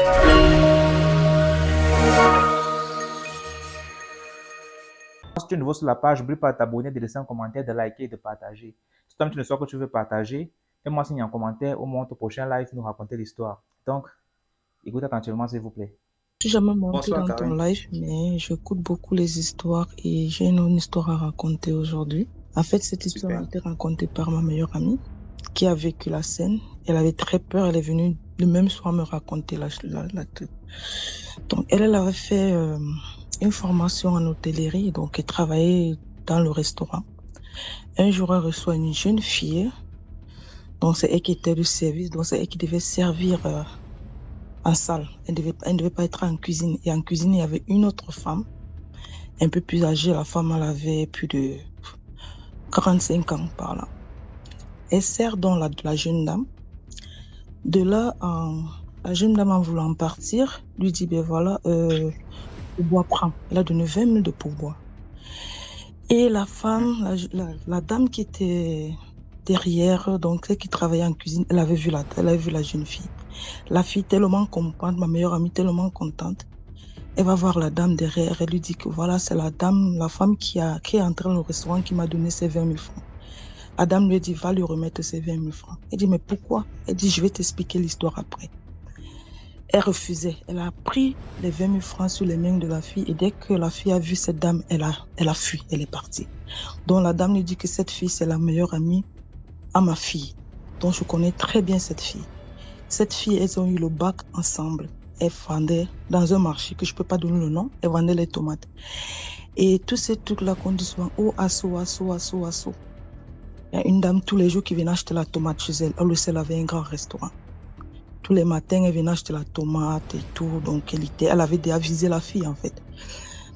Si tu es nouveau sur la page, n'oublie pas de t'abonner, de laisser un commentaire, de liker et de partager. Si toi tu ne sais que tu veux partager, fais-moi signe en commentaire ou monte au prochain live nous raconter l'histoire. Donc, écoute attentivement s'il vous plaît. Je suis jamais montée Bonsoir dans ton Karine. live, mais j'écoute beaucoup les histoires et j'ai une histoire à raconter aujourd'hui. En fait, cette histoire a Super. été racontée par ma meilleure amie qui a vécu la scène. Elle avait très peur, elle est venue le même soir me raconter la truc. Donc, elle avait fait une formation en hôtellerie, donc elle travaillait dans le restaurant. Un jour, elle reçoit une jeune fille, donc c'est elle qui était du service, donc c'est elle qui devait servir en salle. Elle ne devait pas être en cuisine. Et en cuisine, il y avait une autre femme, un peu plus âgée. La femme, elle avait plus de 45 ans par là. Elle sert donc la jeune dame. De là, la jeune dame, en voulant partir, lui dit, ben voilà, pourboire prend. Elle a donné 20 000 de pourboire. Et la femme, la dame qui était derrière, donc celle qui travaillait en cuisine, elle avait vu la jeune fille. La fille tellement contente, ma meilleure amie tellement contente, elle va voir la dame derrière, elle lui dit que voilà, c'est la dame, la femme qui est entrée dans le restaurant qui m'a donné ses 20 000 francs. La dame lui dit, va lui remettre ses 20 000 francs. Elle dit, mais pourquoi? Elle dit, je vais t'expliquer l'histoire après. Elle refusait. Elle a pris les 20 000 francs sur les mains de la fille et dès que la fille a vu cette dame, elle a fui, elle est partie. Donc la dame lui dit que cette fille, c'est la meilleure amie à ma fille. Donc je connais très bien cette fille. Cette fille, elles ont eu le bac ensemble. Elle vendait dans un marché que je ne peux pas donner le nom, elle vendait les tomates. Et tous ces trucs-là qu'on dit souvent, oh, assaut. Il y a une dame tous les jours qui vient acheter la tomate chez elle. Elle aussi, elle avait un grand restaurant. Tous les matins, elle venait acheter la tomate et tout. Donc, elle avait déjà visé la fille, en fait.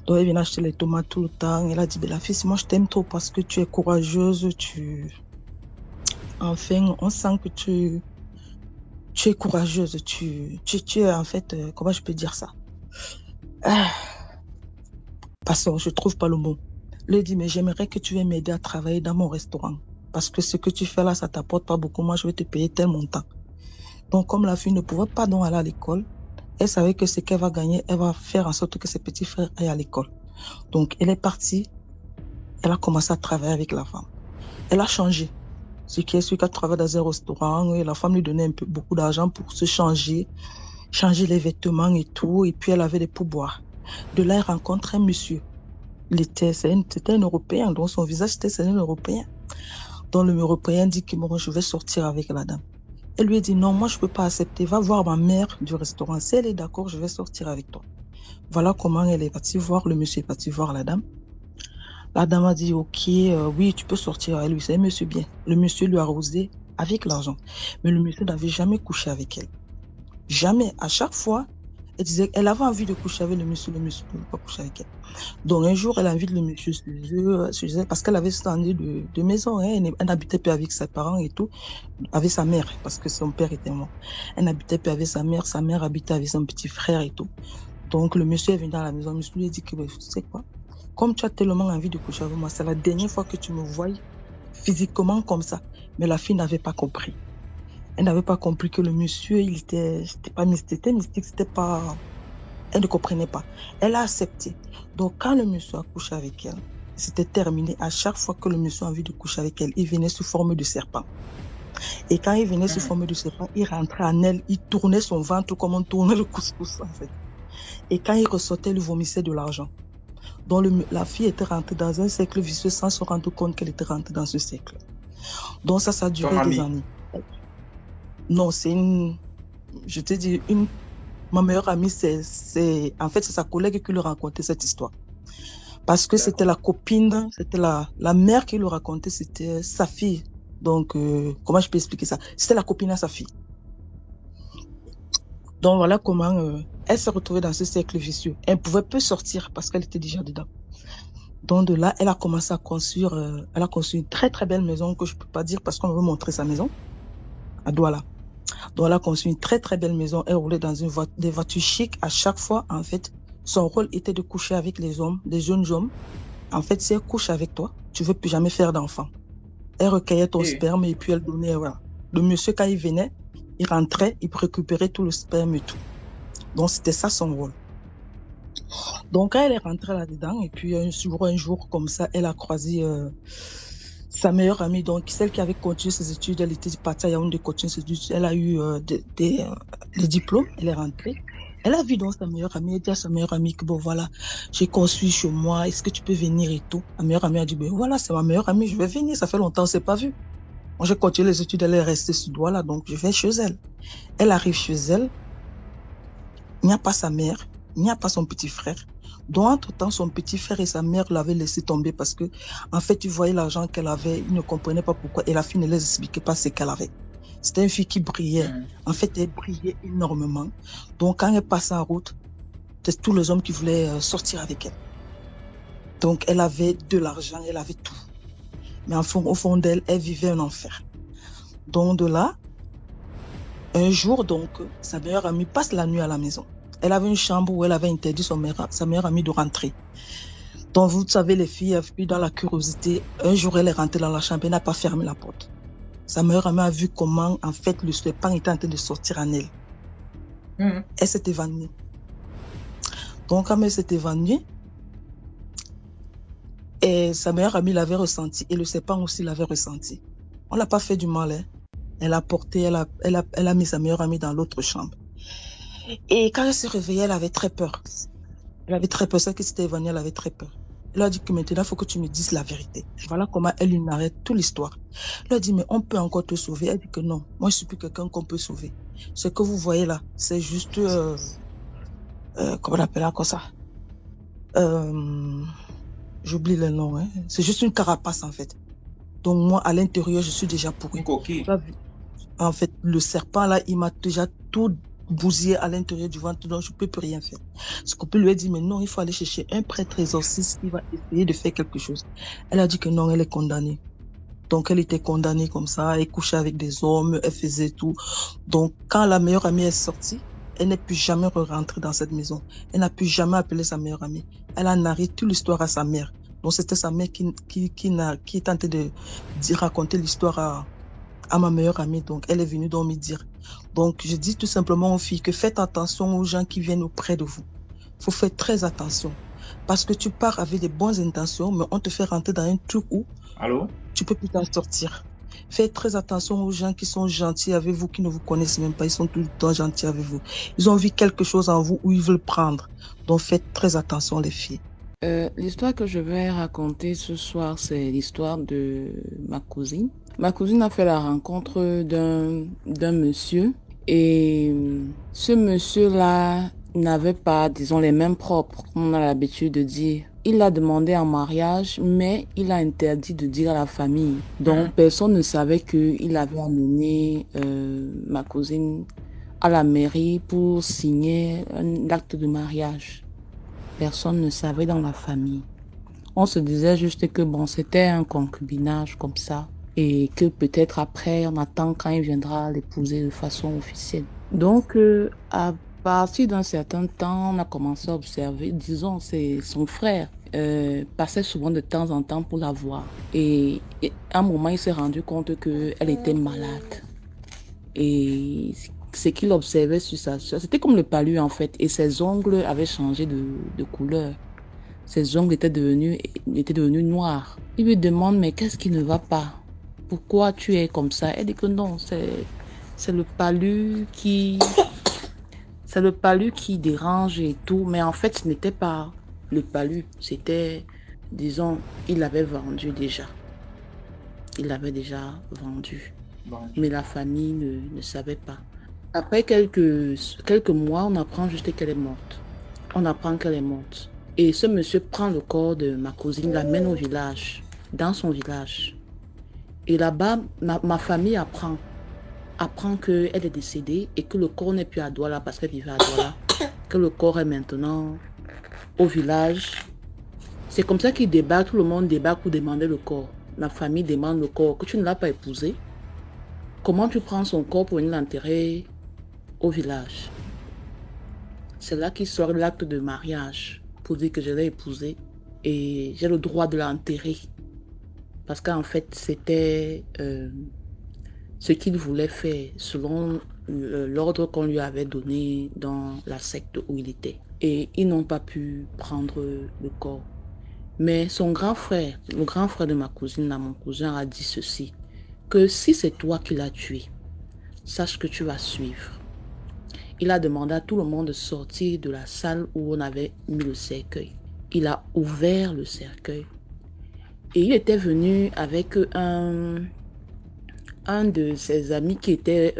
Donc, elle venait acheter les tomates tout le temps. Elle a dit, la fille, moi, je t'aime trop parce que tu es courageuse. Enfin, on sent que tu es courageuse. Tu es, en fait, comment je peux dire ça? Passons, je trouve pas le mot. Elle lui dit, mais j'aimerais que tu viennes m'aider à travailler dans mon restaurant. Parce que ce que tu fais là, ça t'apporte pas beaucoup. Moi, je vais te payer tel montant. Donc, comme la fille ne pouvait pas donc aller à l'école, elle savait que ce qu'elle va gagner, elle va faire en sorte que ses petits frères aillent à l'école. Donc, elle est partie, elle a commencé à travailler avec la femme. Elle a changé. Ce qui est sûr qu'elle travaille dans un restaurant et la femme lui donnait beaucoup d'argent pour se changer les vêtements et tout. Et puis, elle avait des pourboires. De là, elle rencontre un monsieur. C'était un Européen, donc son visage, c'était un Européen. Donc, le Européen dit que bon, je vais sortir avec la dame. Elle lui a dit, non, moi, je ne peux pas accepter. Va voir ma mère du restaurant. Si elle est d'accord, je vais sortir avec toi. Voilà comment elle est partie voir, le monsieur est parti voir la dame. La dame a dit, ok, oui, tu peux sortir avec lui. C'est un monsieur bien. Le monsieur lui a arrosé avec l'argent. Mais le monsieur n'avait jamais couché avec elle. Jamais. À chaque fois, elle disait qu'elle avait envie de coucher avec le monsieur ne pouvait pas coucher avec elle. Donc, un jour, elle invite le monsieur chez elle parce qu'elle avait changé de maison. Hein. Elle n'habitait plus avec ses parents et tout, avec sa mère, parce que son père était mort. Elle n'habitait plus avec sa mère habitait avec son petit frère et tout. Donc, le monsieur est venu dans la maison. Le monsieur lui a dit que, tu sais quoi, comme tu as tellement envie de coucher avec moi, c'est la dernière fois que tu me vois physiquement comme ça. Mais la fille n'avait pas compris. Elle n'avait pas compris que le monsieur, c'était mystique, c'était pas. Elle ne comprenait pas. Elle a accepté. Donc, quand le monsieur a couché avec elle, c'était terminé. À chaque fois que le monsieur a envie de coucher avec elle, il venait sous forme de serpent. Et quand il venait sous forme de serpent, il rentrait en elle, il tournait son ventre comme on tournait le couscous, en fait. Et quand il ressortait, il vomissait de l'argent. Donc, la fille était rentrée dans un cercle vicieux sans se rendre compte qu'elle était rentrée dans ce cercle. Donc, ça a duré des années. Non, je te dis, ma meilleure amie, en fait, c'est sa collègue qui lui racontait cette histoire. Parce que c'était la copine, c'était la mère qui lui racontait, c'était sa fille. Donc, comment je peux expliquer ça? C'était la copine à sa fille. Donc, voilà comment elle s'est retrouvée dans ce cercle vicieux. Elle ne pouvait plus sortir parce qu'elle était déjà dedans. Donc, de là, elle a commencé à construire, elle a construit une très, très belle maison que je ne peux pas dire parce qu'on veut montrer sa maison à Douala. Donc, elle a construit une très, très belle maison. Elle roulait dans des voitures chics. À chaque fois, en fait, son rôle était de coucher avec les hommes, des jeunes hommes. En fait, si elle couche avec toi, tu ne veux plus jamais faire d'enfant. Elle recueillait ton sperme et puis elle donnait, voilà. Le monsieur, quand il venait, il rentrait, il récupérait tout le sperme et tout. Donc, c'était ça son rôle. Donc, quand elle est rentrée là-dedans, et puis un jour comme ça, elle a croisé sa meilleure amie, donc celle qui avait continué ses études, elle était partie à Yaoundé continuer ses études, elle a eu les diplômes, elle est rentrée. Elle a vu donc sa meilleure amie, elle dit à sa meilleure amie que bon voilà, j'ai construit chez moi, est-ce que tu peux venir et tout. La meilleure amie a dit, ben voilà, c'est ma meilleure amie, je vais venir, ça fait longtemps, on s'est pas vu. Moi, j'ai continué les études, elle est restée sur Douala, donc je vais chez elle. Elle arrive chez elle, il n'y a pas sa mère, il n'y a pas son petit frère. Donc, entre-temps, son petit frère et sa mère l'avaient laissé tomber parce que, en fait, tu voyais l'argent qu'elle avait, ils ne comprenaient pas pourquoi, et la fille ne les expliquait pas ce qu'elle avait. C'était une fille qui brillait. En fait, elle brillait énormément. Donc, quand elle passait en route, c'était tous les hommes qui voulaient sortir avec elle. Donc, elle avait de l'argent, elle avait tout. Mais au fond d'elle, elle vivait un enfer. Donc, de là, un jour, donc, sa meilleure amie passe la nuit à la maison. Elle avait une chambre où elle avait interdit sa meilleure amie de rentrer. Donc, vous savez, les filles, puis dans la curiosité, un jour, elle est rentrée dans la chambre, elle n'a pas fermé la porte. Sa meilleure amie a vu comment, en fait, le serpent était en train de sortir en elle. Elle s'est évanouie. Donc, quand elle s'est évanouie, et sa meilleure amie l'avait ressenti, et le serpent aussi l'avait ressenti. On l'a pas fait du mal, hein. Elle a porté, elle a mis sa meilleure amie dans l'autre chambre. Et quand elle s'est réveillée, elle avait très peur. Elle avait très peur, celle qui s'était évanouie, elle avait très peur. Elle a dit que maintenant, il faut que tu me dises la vérité. Voilà comment elle lui narrait toute l'histoire. Elle a dit, mais on peut encore te sauver. Elle dit que non, moi, je suis plus quelqu'un qu'on peut sauver. Ce que vous voyez là, c'est juste, comment on appelle ça? J'oublie le nom, hein. C'est juste une carapace, en fait. Donc, moi, à l'intérieur, je suis déjà pourrie. Une coquille. En fait, le serpent, là, il m'a déjà tout bousillé à l'intérieur du ventre, donc je ne peux plus rien faire. Ce qu'on peut lui a dit, mais non, il faut aller chercher un prêtre exorciste qui va essayer de faire quelque chose. Elle a dit que non, elle est condamnée. Donc, elle était condamnée comme ça, elle couchait avec des hommes, elle faisait tout. Donc, quand la meilleure amie est sortie, elle n'est plus jamais rentrée dans cette maison. Elle n'a plus jamais appelé sa meilleure amie. Elle a narré toute l'histoire à sa mère. Donc, c'était sa mère qui tentait de raconter l'histoire à ma meilleure amie. Donc, elle est venue donc me dire. Donc, je dis tout simplement aux filles que faites attention aux gens qui viennent auprès de vous. Il faut faire très attention. Parce que tu pars avec des bonnes intentions, mais on te fait rentrer dans un truc où tu peux plus t'en sortir. Faites très attention aux gens qui sont gentils avec vous, qui ne vous connaissent même pas. Ils sont tout le temps gentils avec vous. Ils ont vu quelque chose en vous où ils veulent prendre. Donc, faites très attention, les filles. L'histoire que je vais raconter ce soir, c'est l'histoire de ma cousine. Ma cousine a fait la rencontre d'un monsieur et ce monsieur-là n'avait pas, disons, les mêmes propres, comme on a l'habitude de dire. Il l'a demandé en mariage, mais il a interdit de dire à la famille. Donc, personne ne savait qu'il avait amené ma cousine à la mairie pour signer un acte de mariage. Personne ne savait dans la famille. On se disait juste que bon, c'était un concubinage comme ça et que peut-être après, on attend quand il viendra l'épouser de façon officielle. Donc, à partir d'un certain temps, on a commencé à observer, disons, c'est son frère passait souvent de temps en temps pour la voir. Et à un moment, il s'est rendu compte qu'elle était malade. Et ce qu'il observait sur sa soeur, c'était comme le palu en fait, et ses ongles avaient changé de couleur. Ses ongles étaient devenus noirs. Il lui demande, mais qu'est-ce qui ne va pas? Pourquoi tu es comme ça? Elle dit que non, c'est le palu qui dérange et tout, mais en fait, ce n'était pas le palu, c'était, disons, il l'avait vendu déjà. Il l'avait déjà vendu. Mais la famille ne savait pas. Après quelques mois, on apprend juste qu'elle est morte. On apprend qu'elle est morte. Et ce monsieur prend le corps de ma cousine, l'amène au village, dans son village. Et là-bas, ma famille apprend qu'elle est décédée et que le corps n'est plus à Douala parce qu'elle vivait à Douala, que le corps est maintenant au village. C'est comme ça qu'il débarque, tout le monde débarque pour demander le corps. La famille demande le corps, que tu ne l'as pas épousé. Comment tu prends son corps pour venir l'enterrer au village? C'est là qu'il sort l'acte de mariage pour dire que je l'ai épousé et j'ai le droit de l'enterrer. Parce qu'en fait, c'était ce qu'il voulait faire selon l'ordre qu'on lui avait donné dans la secte où il était. Et ils n'ont pas pu prendre le corps. Mais son grand frère, le grand frère de ma cousine, là, mon cousin, a dit ceci, que si c'est toi qui l'as tué, sache que tu vas suivre. Il a demandé à tout le monde de sortir de la salle où on avait mis le cercueil. Il a ouvert le cercueil. Et il était venu avec un de ses amis qui était,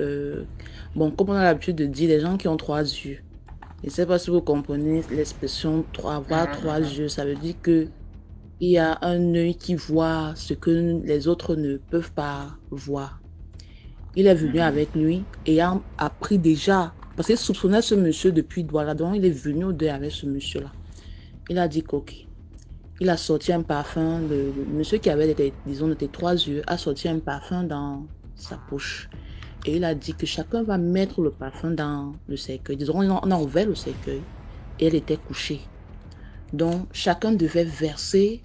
bon, comme on a l'habitude de dire, les gens qui ont 3 yeux. Je ne sais pas si vous comprenez l'expression avoir 3 yeux. Ça veut dire que il y a un œil qui voit ce que les autres ne peuvent pas voir. Il est venu avec lui et a appris déjà, parce qu'il soupçonnait ce monsieur depuis Douala, donc il est venu au deuil avec ce monsieur-là. Il a dit qu'ok. Il a sorti un parfum, le monsieur qui avait, disons, tes 3 yeux, a sorti un parfum dans sa poche. Et il a dit que chacun va mettre le parfum dans le cercueil. Disons, on a ouvert le cercueil et elle était couchée. Donc, chacun devait verser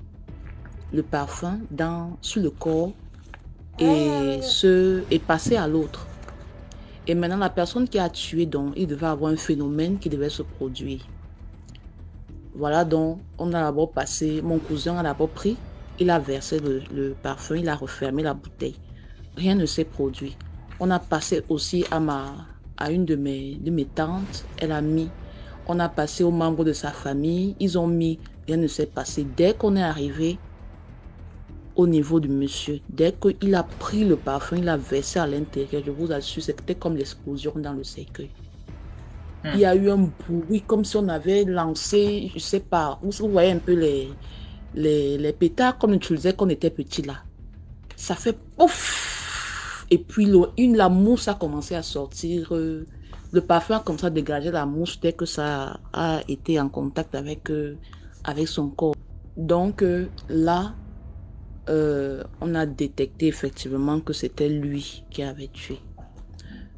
le parfum sur le corps et passer à l'autre. Et maintenant, la personne qui a tué, donc, il devait avoir un phénomène qui devait se produire. Voilà, donc, on a d'abord passé, mon cousin a d'abord pris, il a versé le parfum, il a refermé la bouteille. Rien ne s'est produit. On a passé aussi à une de mes tantes, elle a mis. On a passé aux membres de sa famille, ils ont mis, rien ne s'est passé. Dès qu'on est arrivé au niveau du monsieur, dès qu'il a pris le parfum, il a versé à l'intérieur, je vous assure, c'était comme l'explosion dans le cercueil. Il y a eu un bruit comme si on avait lancé, je ne sais pas, vous voyez un peu les pétards qu'on utilisait quand on était petit là. Ça fait pouf! Et puis la mousse a commencé à sortir. Le parfum a commencé à dégager la mousse dès que ça a été en contact avec son corps. Donc là, on a détecté effectivement que c'était lui qui avait tué.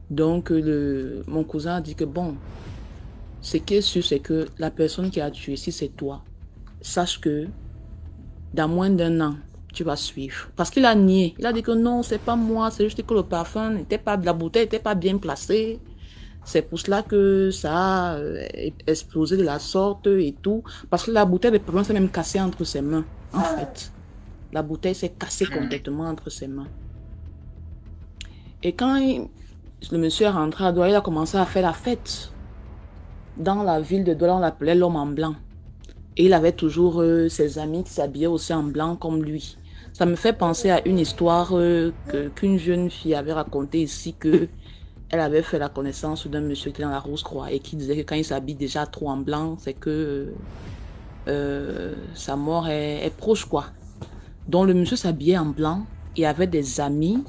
Donc mon cousin a dit que bon, ce qui est sûr, c'est que la personne qui a tué, si c'est toi, sache que dans moins d'1 an, tu vas suivre. Parce qu'il a nié. Il a dit que non, c'est pas moi, c'est juste que le parfum n'était pas, la bouteille n'était pas bien placée. C'est pour cela que ça a explosé de la sorte et tout. Parce que la bouteille de parfum s'est même cassée entre ses mains, en fait. La bouteille s'est cassée complètement entre ses mains. Et quand le monsieur est rentré à Douala, il a commencé à faire la fête. Dans la ville de Douala, on l'appelait l'homme en blanc. Et il avait toujours ses amis qui s'habillaient aussi en blanc comme lui. Ça me fait penser à une histoire qu'une jeune fille avait racontée ici, qu'elle avait fait la connaissance d'un monsieur qui est dans la Rose-Croix et qui disait que quand il s'habille déjà trop en blanc, c'est que sa mort est proche, quoi. Donc le monsieur s'habillait en blanc et avait des amis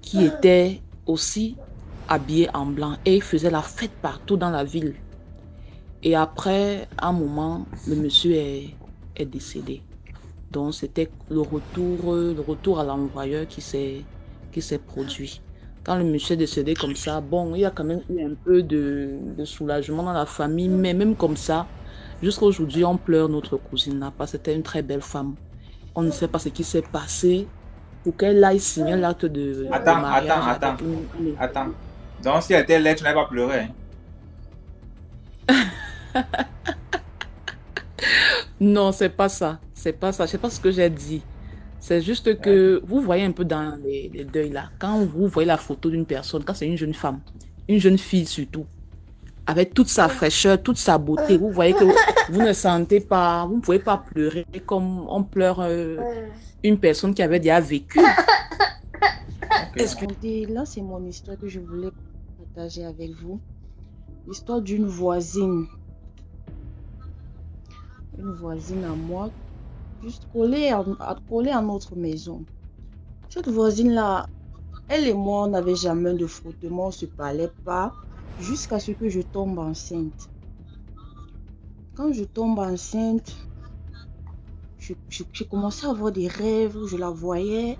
qui étaient aussi habillés en blanc et il faisait la fête partout dans la ville. Et après, un moment, le monsieur est décédé. Donc c'était le retour à l'envoyeur qui s'est produit. Quand le monsieur est décédé comme ça, bon, il y a quand même eu un peu de soulagement dans la famille, mais même comme ça, jusqu'à aujourd'hui, on pleure notre cousine là, parce que c'était une très belle femme. On ne sait pas ce qui s'est passé pour qu'elle aille signer l'acte de mariage. Attends. Donc si elle était laide, tu n'avais pas pleuré. Non, c'est pas ça. C'est pas ça. Je sais pas ce que j'ai dit. C'est juste que vous voyez un peu dans les deuils là. Quand vous voyez la photo d'une personne, quand c'est une jeune femme, une jeune fille surtout, avec toute sa fraîcheur, toute sa beauté, vous voyez que vous ne sentez pas, vous ne pouvez pas pleurer comme on pleure une personne qui avait déjà vécu. Là, c'est mon histoire que je voulais partager avec vous. L'histoire d'une voisine. Une voisine à moi, juste collée à notre maison. Cette voisine-là, elle et moi, on n'avait jamais de frottement, on ne se parlait pas, jusqu'à ce que je tombe enceinte. Quand je tombe enceinte, j'ai commencé à avoir des rêves où je la voyais.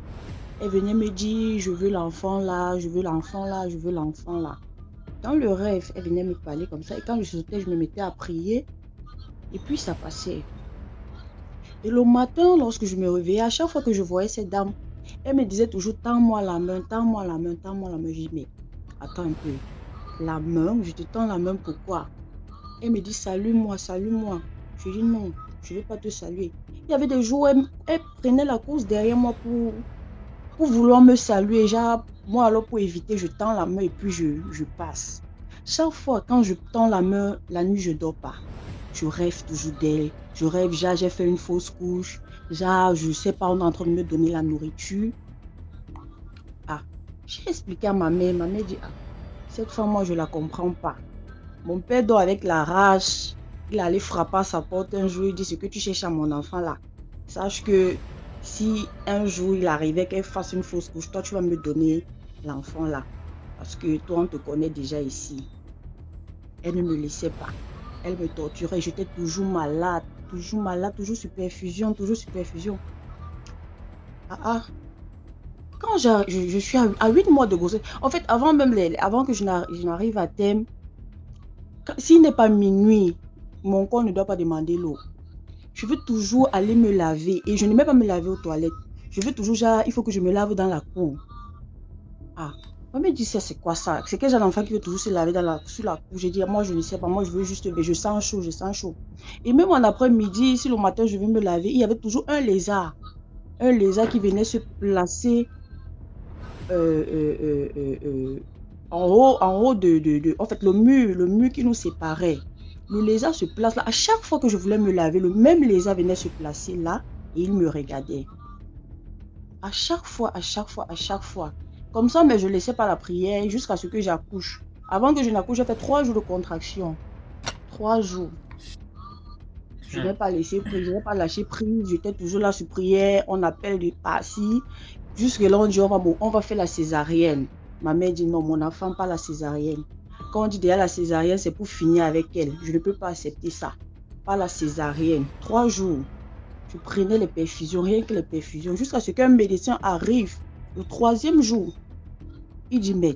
Elle venait me dire, je veux l'enfant là, je veux l'enfant là, je veux l'enfant là. Dans le rêve, elle venait me parler comme ça. Et quand je sautais, je me mettais à prier. Et puis ça passait. Et le matin, lorsque je me réveillais, à chaque fois que je voyais cette dame, elle me disait toujours, tends-moi la main, tends-moi la main, tends-moi la main. Je dis, mais attends un peu. La main, je te tends la main, pourquoi? Elle me dit, salue-moi, salue-moi. Je dis, non, je ne vais pas te saluer. Il y avait des jours où elle prenait la course derrière moi pour vouloir me saluer. Genre, moi, alors pour éviter, je tends la main et puis je passe. Chaque fois, quand je tends la main, la nuit, je ne dors pas. Je rêve toujours d'elle. Je rêve, genre, j'ai fait une fausse couche. Genre, je ne sais pas, on est en train de me donner la nourriture. Ah, j'ai expliqué à ma mère. Ma mère dit, ah, cette femme, moi, je ne la comprends pas. Mon père dort avec la rage. Il allait frapper à sa porte un jour. Il dit, ce que tu cherches à mon enfant là, sache que si un jour il arrivait qu'elle fasse une fausse couche, toi, tu vas me donner l'enfant là. Parce que toi, on te connaît déjà ici. Elle ne me laissait pas. Elle me torturait. J'étais toujours malade, toujours sur perfusion, toujours sur perfusion. Quand je suis à 8 mois de grossesse, en fait, avant que je n'arrive à terme, s'il n'est pas minuit, mon corps ne doit pas demander l'eau. Je veux toujours aller me laver et je ne vais pas me laver aux toilettes. Je veux toujours, genre, il faut que je me lave dans la cour. Ah, on me dit, c'est quoi ça? C'est quel genre d'enfant qui veut toujours se laver sur la cour? J'ai dit, moi, je ne sais pas, moi, je veux juste, je sens chaud, je sens chaud. Et même en après-midi, si le matin, je vais me laver, il y avait toujours un lézard. Un lézard qui venait se placer en haut en fait, le mur qui nous séparait. Le lézard se place là. À chaque fois que je voulais me laver, le même lézard venait se placer là et il me regardait. À chaque fois. Comme ça, mais je ne laissais pas la prière jusqu'à ce que j'accouche. Avant que je n'accouche, j'ai fait 3 jours de contraction. 3 jours. Je n'ai pas laissé prise, je n'ai pas lâché prise. J'étais toujours là sur prière. On appelle de par-ci. Jusque là, on dit, on va faire la césarienne. Ma mère dit, non, mon enfant, pas la césarienne. Quand on dit déjà la césarienne, c'est pour finir avec elle. Je ne peux pas accepter ça. Pas la césarienne. 3 jours. Je prenais les perfusions, rien que les perfusions, jusqu'à ce qu'un médecin arrive le 3e jour. Il dit, mais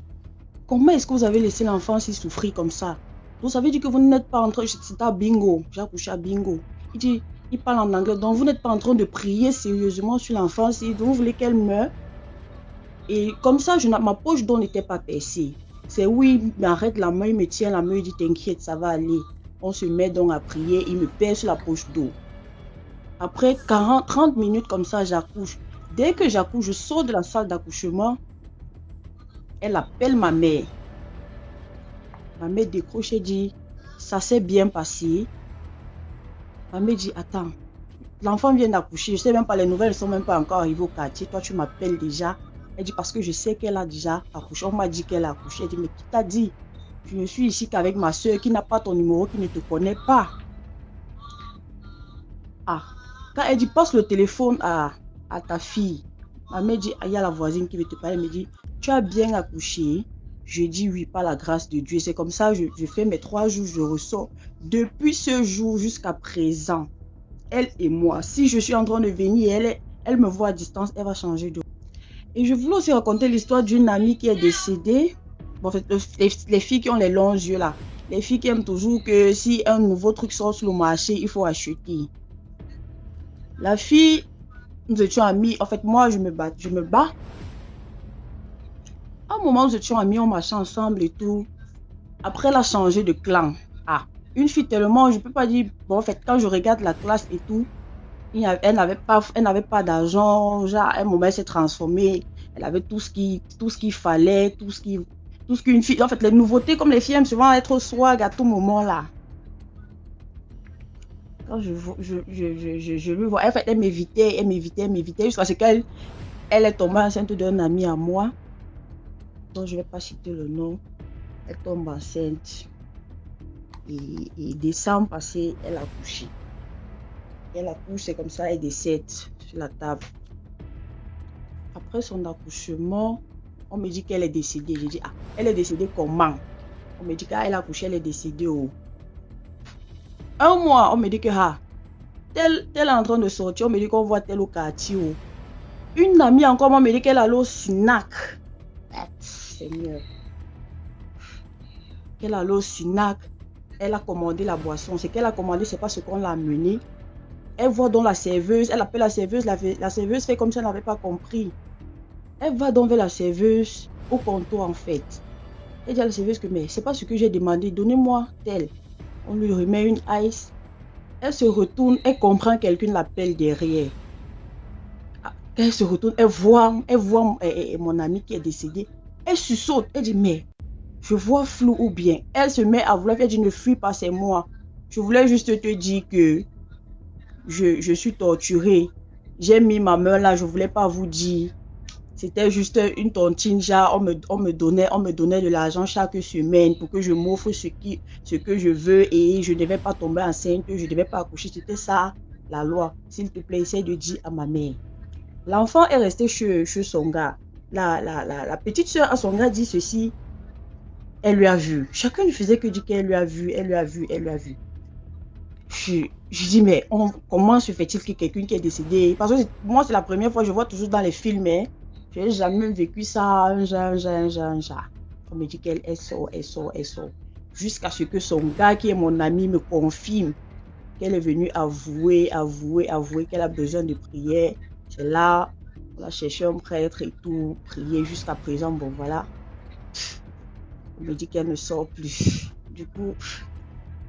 comment est-ce que vous avez laissé l'enfant si souffrir comme ça? Vous avez dit que vous n'êtes pas en train... C'était à Bingo. J'ai accouché à Bingo. Il dit, il parle en anglais. Donc, vous n'êtes pas en train de prier sérieusement sur l'enfant. Si vous voulez qu'elle meure. Et comme ça, ma poche d'eau n'était pas percée. C'est oui, il m'arrête la main, il me tient la main, il dit, t'inquiète, ça va aller. On se met donc à prier, il me perce la poche d'eau. Après 30 minutes comme ça, j'accouche. Dès que j'accouche, je sors de la salle d'accouchement. Elle appelle ma mère. Ma mère décroche et dit, ça s'est bien passé. Ma mère dit, attends, l'enfant vient d'accoucher. Je ne sais même pas, les nouvelles ne sont même pas encore arrivées au quartier. Toi, tu m'appelles déjà. Elle dit, parce que je sais qu'elle a déjà accouché. On m'a dit qu'elle a accouché. Elle dit, mais qui t'a dit? Je ne suis ici qu'avec ma soeur qui n'a pas ton numéro, qui ne te connaît pas. Ah, quand elle dit, passe le téléphone à ta fille. Ma mère dit, il y a la voisine qui veut te parler. Elle me dit, tu as bien accouché? Je dis oui, par la grâce de Dieu. C'est comme ça, je fais mes 3 jours, je ressors. Depuis ce jour jusqu'à présent, elle et moi, si je suis en train de venir, elle me voit à distance, elle va changer de... Et je voulais aussi raconter l'histoire d'une amie qui est décédée. Bon, en fait, les filles qui ont les longs yeux là. Les filles qui aiment toujours que si un nouveau truc sort sur le marché, il faut acheter. La fille, nous étions amis. En fait, moi, je me bats. À un moment, nous étions amis, on marchait ensemble et tout. Après, elle a changé de clan. Ah, une fille tellement, je ne peux pas dire... Bon, en fait, quand je regarde la classe et tout, elle n'avait pas d'argent. Genre, à un moment, elle s'est transformée. Elle avait tout ce qu'il fallait, tout ce qu'une fille... En fait, les nouveautés, comme les filles aiment souvent être au swag à tout moment là. Quand je lui vois, en fait, elle m'évitait jusqu'à ce qu'elle est tombée enceinte d'un ami à moi. Donc, je ne vais pas citer le nom. Elle tombe enceinte. Et décembre passé, elle a accouché. Elle accouche, c'est comme ça, elle décède sur la table. Après son accouchement, on me dit qu'elle est décédée. J'ai dit, ah, elle est décédée comment? On me dit qu'elle a accouché, elle est décédée où? Un mois, on me dit que, tel est en train de sortir, on me dit qu'on voit tel au quartier. Une amie encore, on me dit qu'elle allait au snack. Seigneur. Qu'elle allait au snack. Elle a commandé la boisson. Ce qu'elle a commandé, c'est pas ce qu'on l'a amené. Elle voit donc la serveuse. Elle appelle la serveuse. La serveuse fait comme si elle n'avait pas compris. Elle va donc vers la serveuse au comptoir en fait. Elle dit à la serveuse que mais c'est pas ce que j'ai demandé, donnez-moi tel. On lui remet une ice. Elle se retourne, elle comprend quelqu'un l'appelle derrière. Elle se retourne, elle voit mon ami qui est décédé. Elle saute, elle dit mais je vois flou ou bien. Elle se met à vouloir, elle dit ne fuis pas, c'est moi. Je voulais juste te dire que je suis torturée. J'ai mis ma main là, je voulais pas vous dire. C'était juste une tontine, genre on me donnait de l'argent chaque semaine pour que je m'offre ce que je veux et je ne devais pas tomber enceinte, je ne devais pas accoucher. C'était ça la loi. S'il te plaît, essaye de dire à ma mère. L'enfant est resté chez son gars. La petite soeur à son gars dit ceci. Elle lui a vu. Chacun ne faisait que dire qu'elle lui a vu, elle lui a vu, elle lui a vu. Je dis, mais comment se fait-il que quelqu'un qui est décédé... Parce que moi, c'est la première fois, je vois toujours dans les films, hein. Je n'ai jamais vécu ça, un genre. On me dit qu'elle sort. Jusqu'à ce que son gars, qui est mon ami, me confirme qu'elle est venue avouer qu'elle a besoin de prière. C'est là, on a cherché un prêtre et tout, prier jusqu'à présent, bon voilà. On me dit qu'elle ne sort plus. Du coup,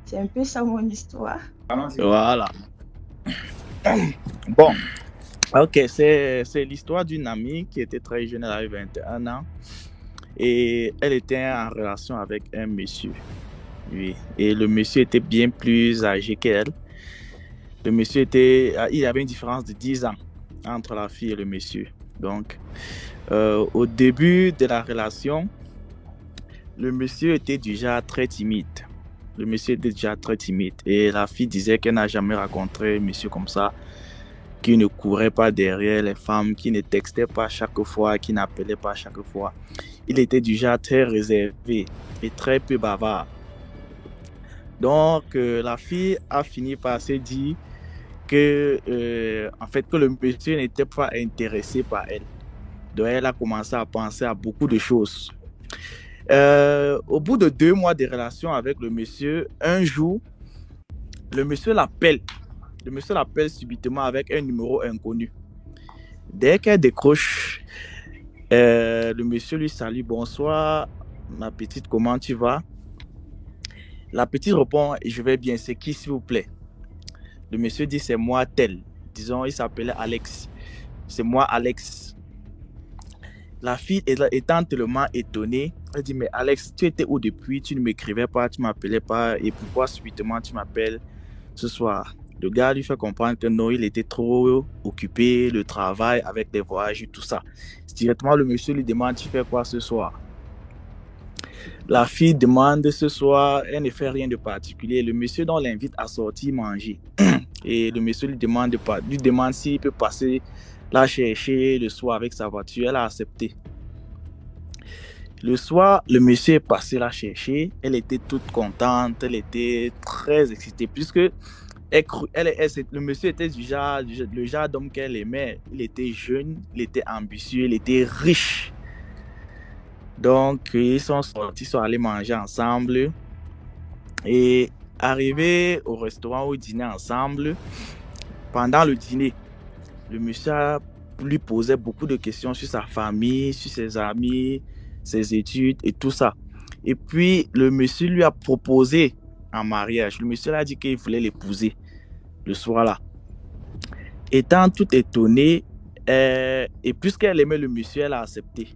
c'est un peu ça mon histoire. Voilà. Bon, ok, c'est l'histoire d'une amie qui était très jeune, elle avait 21 ans. Et elle était en relation avec un monsieur. Oui. Et le monsieur était bien plus âgé qu'elle. Le monsieur il avait une différence de 10 ans entre la fille et le monsieur. Donc, au début de la relation, le monsieur était déjà très timide. Et la fille disait qu'elle n'a jamais rencontré un monsieur comme ça, qui ne courait pas derrière les femmes, qui ne textait pas chaque fois, qui n'appelait pas chaque fois. Il était déjà très réservé et très peu bavard. Donc, la fille a fini par se dire que le monsieur n'était pas intéressé par elle. Donc, elle a commencé à penser à beaucoup de choses. Au bout de 2 mois de relation avec le monsieur, un jour, le monsieur l'appelle subitement avec un numéro inconnu. Dès qu'elle décroche, le monsieur lui salue, bonsoir, ma petite, comment tu vas? La petite répond, je vais bien, c'est qui s'il vous plaît? Le monsieur dit, c'est moi tel. Disons, il s'appelait Alex. C'est moi Alex. La fille étant tellement étonnée, elle dit, mais Alex, tu étais où depuis? Tu ne m'écrivais pas, tu ne m'appelais pas, et pourquoi subitement tu m'appelles ce soir? Le gars lui fait comprendre que non, il était trop occupé, le travail avec les voyages et tout ça. Directement, le monsieur lui demande, tu fais quoi ce soir? La fille demande ce soir, elle ne fait rien de particulier. Le monsieur donc l'invite à sortir manger. Et le monsieur lui demande s'il peut passer la chercher le soir avec sa voiture. Elle a accepté. Le soir, le monsieur est passé la chercher. Elle était toute contente, elle était très excitée puisque le monsieur était le genre d'homme qu'elle aimait. Il était jeune, il était ambitieux, il était riche. Donc, ils sont sortis, ils sont allés manger ensemble. Et arrivés au restaurant où ils dînaient ensemble, pendant le dîner, le monsieur lui posait beaucoup de questions sur sa famille, sur ses amis, ses études et tout ça. Et puis, le monsieur lui a proposé en mariage. Le monsieur lui a dit qu'il voulait l'épouser le soir-là. Étant tout étonnée, et puisqu'elle aimait le monsieur, elle a accepté.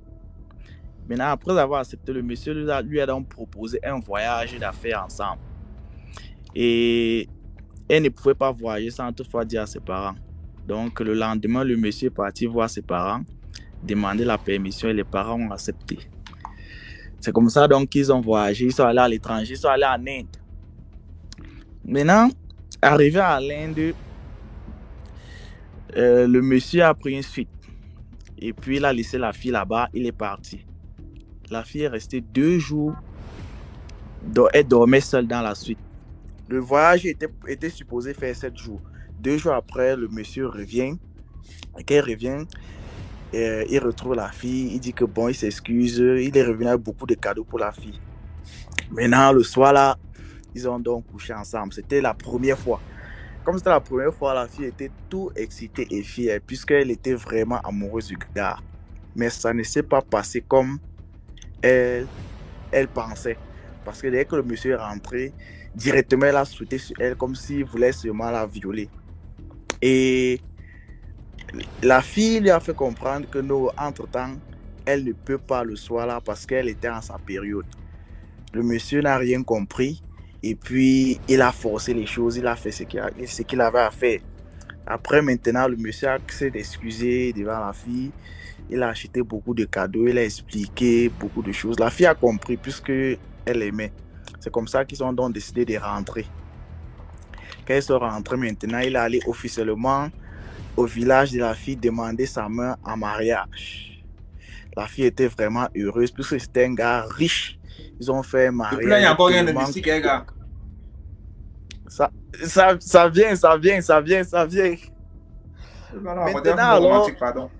Maintenant, après avoir accepté, le monsieur lui a donc proposé un voyage d'affaires ensemble. Et elle ne pouvait pas voyager sans toutefois dire à ses parents. Donc, le lendemain, le monsieur est parti voir ses parents, demander la permission et les parents ont accepté. C'est comme ça donc qu'ils ont voyagé, ils sont allés à l'étranger, ils sont allés en Inde. Maintenant, arrivé à l'Inde, le monsieur a pris une suite. Et puis, il a laissé la fille là-bas, il est parti. La fille est restée 2 jours, elle dormait seule dans la suite. Le voyage était supposé faire 7 jours. 2 jours après, le monsieur revient. Et quand il revient, il retrouve la fille. Il dit que bon, il s'excuse. Il est revenu avec beaucoup de cadeaux pour la fille. Maintenant, le soir là, ils ont donc couché ensemble. C'était la première fois. Comme c'était la première fois, la fille était tout excitée et fière puisqu'elle était vraiment amoureuse du gars. Mais ça ne s'est pas passé comme elle elle pensait. Parce que dès que le monsieur est rentré, directement, elle a sauté sur elle comme s'il voulait seulement la violer. Et la fille lui a fait comprendre que non, entre-temps, elle ne peut pas le soir là parce qu'elle était en sa période. Le monsieur n'a rien compris et puis il a forcé les choses, il a fait ce qu'il avait à faire. Après, maintenant, le monsieur s'est excusé devant la fille. Il a acheté beaucoup de cadeaux, il a expliqué beaucoup de choses. La fille a compris puisque elle aimait. C'est comme ça qu'ils ont donc décidé de rentrer. Quand ils sont rentrés maintenant, il est allé officiellement au village de la fille demander sa main en mariage. La fille était vraiment heureuse puisque c'était un gars riche. Ils ont fait un mariage. Et puis là, il y a encore rien de mystique, les gars. Ça vient. Maintenant, alors, pardon.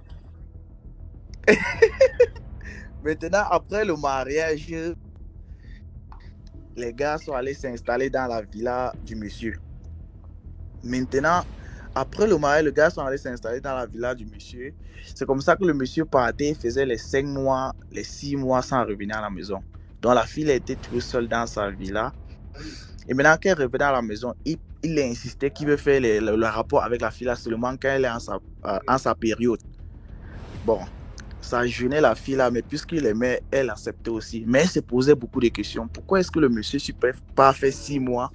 Maintenant, après le mariage, les gars sont allés s'installer dans la villa du monsieur. Maintenant, après le mariage, les gars sont allés s'installer dans la villa du monsieur. C'est comme ça que le monsieur partait, faisait les 5 mois, les 6 mois sans revenir à la maison. Donc la fille était toute seule dans sa villa. Et maintenant qu'elle revenait à la maison, il insistait qu'il veut faire le rapport avec la fille là seulement quand elle est en sa période. Bon, ça gênait la fille là, mais puisqu'il aimait, elle acceptait aussi. Mais elle se posait beaucoup de questions. Pourquoi est-ce que le monsieur ne peut pas faire 6 mois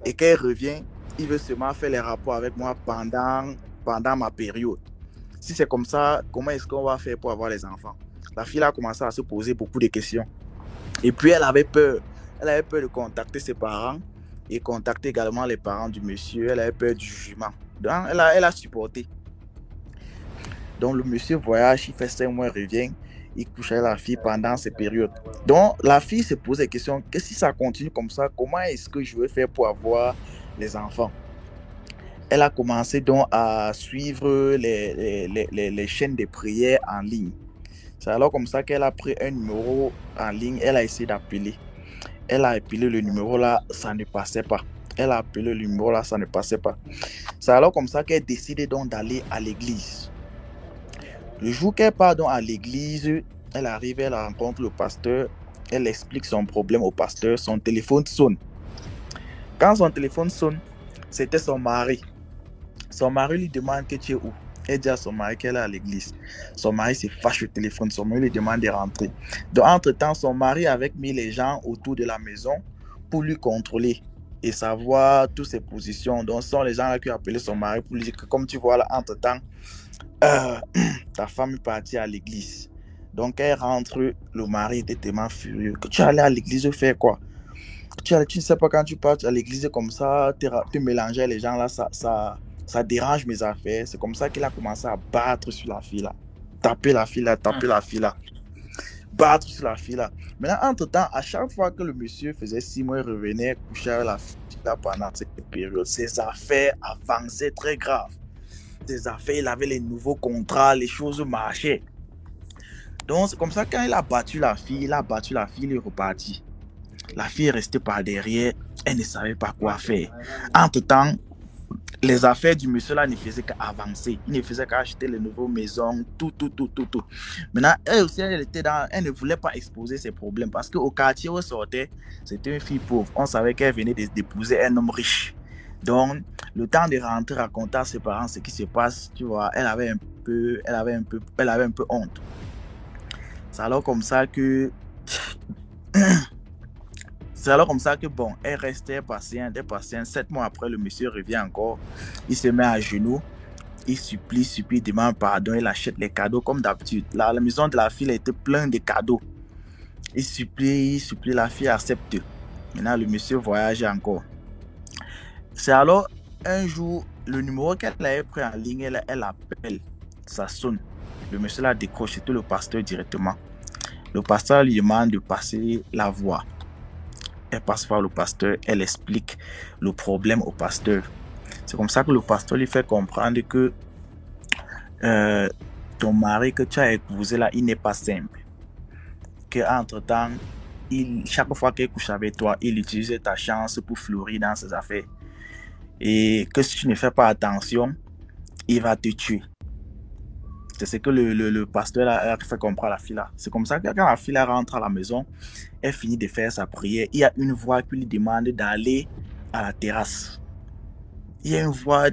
et qu'elle revient, il veut seulement faire les rapports avec moi pendant ma période? Si c'est comme ça, comment est-ce qu'on va faire pour avoir les enfants? La fille a commencé à se poser beaucoup de questions. Et puis elle avait peur. Elle avait peur de contacter ses parents et contacter également les parents du monsieur. Elle avait peur du jugement. Donc elle a supporté. Donc le monsieur voyage, il fait 5 mois, il revient, il couche avec la fille pendant ces périodes. Donc la fille se pose la question, que si ça continue comme ça, comment est-ce que je vais faire pour avoir les enfants? Elle a commencé donc à suivre les chaînes de prière en ligne. C'est alors comme ça qu'elle a pris un numéro en ligne, elle a essayé d'appeler. Elle a appelé le numéro là, ça ne passait pas. Elle a appelé le numéro là, ça ne passait pas. C'est alors comme ça qu'elle décide donc d'aller à l'église. Le jour qu'elle part donc à l'église, elle arrive, elle rencontre le pasteur, elle explique son problème au pasteur, son téléphone sonne. Quand son téléphone sonne, c'était son mari. Son mari lui demande que tu es où. Elle dit à son mari qu'elle est à l'église. Son mari se fâche au téléphone, son mari lui demande de rentrer. Donc entre-temps, son mari avait mis les gens autour de la maison pour lui contrôler et savoir toutes ses positions. Donc ce sont les gens là qui ont appelé son mari pour lui dire que comme tu vois là, entre-temps, ta femme est partie à l'église. Donc elle rentre, le mari était tellement furieux. Que tu allais à l'église faire quoi? Tu ne sais pas quand tu pars à l'église comme ça, tu mélangeais les gens là, ça dérange mes affaires. C'est comme ça qu'il a commencé à battre sur la fille là. Taper la fille là, battre sur la fille là. Maintenant, entre-temps, à chaque fois que le monsieur faisait 6 mois, il revenait coucher avec la fille là pendant cette période. Ses affaires avançaient très grave. Ses affaires, il avait les nouveaux contrats, les choses marchaient. Donc, c'est comme ça quand il a battu la fille, il est reparti. La fille est restée par derrière, elle ne savait pas quoi faire. Entre-temps, les affaires du monsieur là ne faisaient qu'avancer. Il ne faisait qu'acheter les nouvelles maisons, tout. Maintenant, elle aussi, elle ne voulait pas exposer ses problèmes parce qu'au quartier où elle sortait, c'était une fille pauvre. On savait qu'elle venait d'épouser un homme riche. Donc, le temps de rentrer raconter à ses parents ce qui se passe, tu vois, elle avait un peu honte. C'est alors comme ça que bon, elle restait patiente. 7 mois après, le monsieur revient encore. Il se met à genoux. Il supplie, demande pardon. Il achète les cadeaux comme d'habitude. La maison de la fille était pleine de cadeaux. Il supplie, la fille accepte. Maintenant, le monsieur voyage encore. C'est alors, un jour, le numéro qu'elle avait pris en ligne, elle appelle. Ça sonne. Le monsieur la décroche, c'était le pasteur directement. Le pasteur lui demande de passer la voix. Elle passe par le pasteur, elle explique le problème au pasteur. C'est comme ça que le pasteur lui fait comprendre que ton mari que tu as épousé là, il n'est pas simple. Qu'entre-temps, chaque fois qu'il couche avec toi, il utilise ta chance pour fleurir dans ses affaires. Et que si tu ne fais pas attention, il va te tuer. C'est ce que le pasteur a fait comprendre à la fille là. C'est comme ça que quand la fille là rentre à la maison, elle finit de faire sa prière. Il y a une voix qui lui demande d'aller à la terrasse. Il y a une voix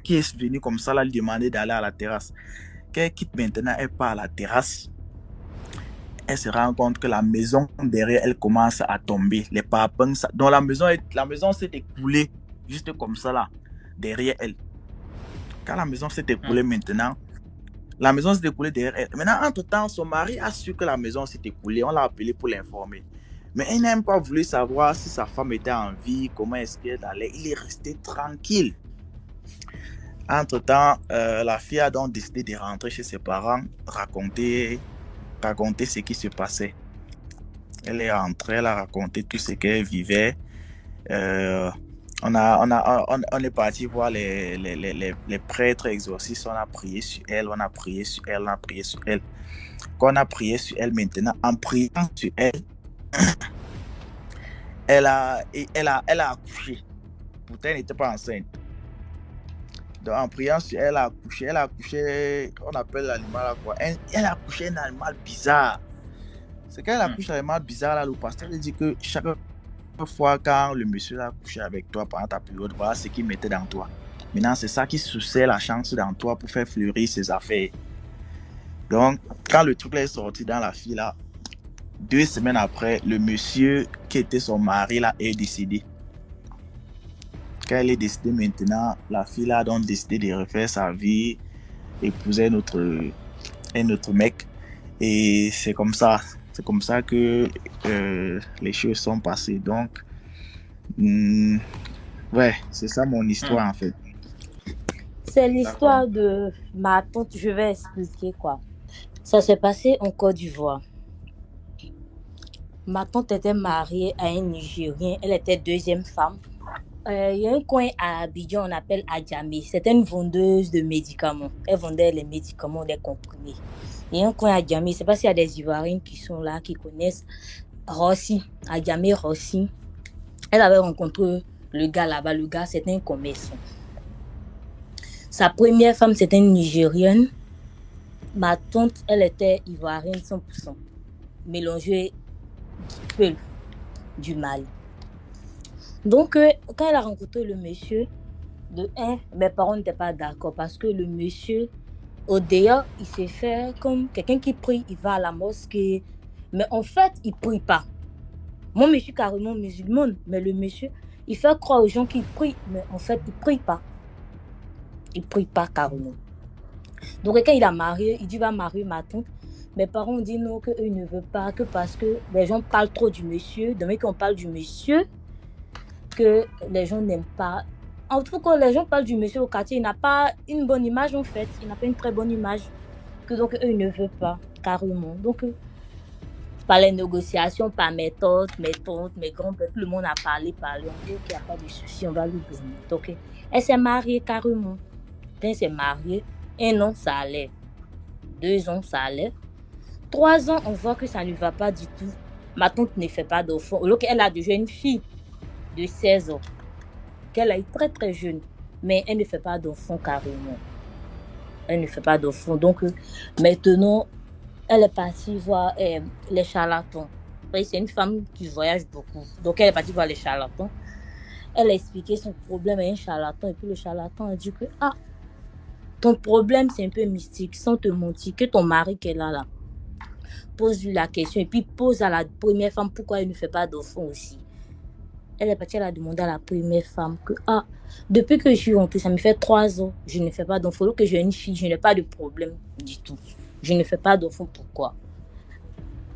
qui est venue comme ça là, lui demander d'aller à la terrasse. Quand elle quitte maintenant, elle part à la terrasse. Elle se rend compte que la maison derrière elle commence à tomber. Les parpaings, donc la maison s'est écoulée juste comme ça là, derrière elle. Quand la maison s'est écoulée maintenant, la maison s'est écoulée derrière elle. Maintenant, entre-temps, son mari a su que la maison s'est écoulée. On l'a appelé pour l'informer. Mais il n'a même pas voulu savoir si sa femme était en vie, comment est-ce qu'elle allait. Il est resté tranquille. Entre-temps, la fille a donc décidé de rentrer chez ses parents, raconter ce qui se passait. Elle est rentrée, elle a raconté tout ce qu'elle vivait. On est parti voir les prêtres exorcistes, on a prié sur elle, on a prié sur elle, on a prié sur elle. Quand on a prié sur elle maintenant, en priant sur elle, elle a accouché. Pourtant, elle n'était pas enceinte. Donc, en priant sur elle, elle a accouché, on appelle l'animal quoi. Elle a accouché un animal bizarre. C'est quand elle accouche un animal bizarre, là, le pasteur lui dit que chaque fois quand le monsieur a couché avec toi pendant ta période, voilà ce qu'il mettait dans toi. Maintenant, c'est ça qui souciait la chance dans toi pour faire fleurir ses affaires. Donc, quand le truc là est sorti dans la fille là, 2 semaines après, le monsieur qui était son mari là est décédé. Quand elle est décédée maintenant, la fille là a donc décidé de refaire sa vie, épouser un autre mec. Et c'est comme ça que les choses sont passées. Donc, ouais, c'est ça mon histoire en fait. C'est l'histoire de ma tante, je vais expliquer quoi. Ça s'est passé en Côte d'Ivoire. Ma tante était mariée à un Nigérien, elle était deuxième femme. Il y a un coin à Abidjan, on appelle Adjamé. C'était une vendeuse de médicaments. Elle vendait les médicaments, des comprimés. Il y a un coin à Adjamé, je ne sais pas s'il y a des Ivoiriens qui sont là, qui connaissent Rossi, Adjamé Rossi. Elle avait rencontré le gars là-bas. Le gars, c'était un commerçant. Sa première femme, c'était une Nigérienne. Ma tante, elle était ivoirienne 100%. Mélangée du Mali. Donc, quand elle a rencontré le monsieur, mes parents n'étaient pas d'accord parce que le monsieur, au dehors, il s'est fait comme quelqu'un qui prie, il va à la mosquée. Mais en fait, il ne prie pas. Moi, je suis carrément musulmane, mais le monsieur, il fait croire aux gens qu'il prie, mais en fait, il ne prie pas. Il ne prie pas carrément. Donc, quand il a marié, il dit, va marier ma tante. Mes parents ont dit non, qu'eux ne veulent pas, que parce que les gens parlent trop du monsieur. Demain qu'on parle du monsieur, que les gens n'aiment pas. En tout cas, les gens parlent du monsieur au quartier, il n'a pas une bonne image en fait. Il n'a pas une très bonne image. Que donc, eux ne veulent pas carrément. Donc, par les négociations, par mes tantes, mes grands-pères, tout le monde a parlé. On dit qu'il n'y a pas de souci, on va lui donner. Donc, elle s'est mariée carrément. Quand elle s'est mariée, 1 an, ça allait. 2 ans, ça allait. 3 ans, on voit que ça ne va pas du tout. Ma tante ne fait pas d'enfant. Alors qu'elle a déjà une fille de 16 ans, qu'elle a été très très jeune, mais elle ne fait pas d'enfant carrément. Elle ne fait pas d'enfant. Donc, maintenant, elle est partie voir les charlatans. C'est une femme qui voyage beaucoup. Donc, elle est partie voir les charlatans. Elle a expliqué son problème à un charlatan. Et puis, le charlatan a dit que, ton problème, c'est un peu mystique, sans te mentir, que ton mari qui est là, pose-lui la question. Et puis, pose à la première femme pourquoi elle ne fait pas d'enfant aussi. Elle est partie, elle a demandé à la première femme que, depuis que je suis rentrée, ça me fait 3 ans, je ne fais pas d'enfant. Alors que j'ai une fille, je n'ai pas de problème du tout. Je ne fais pas d'enfant, pourquoi?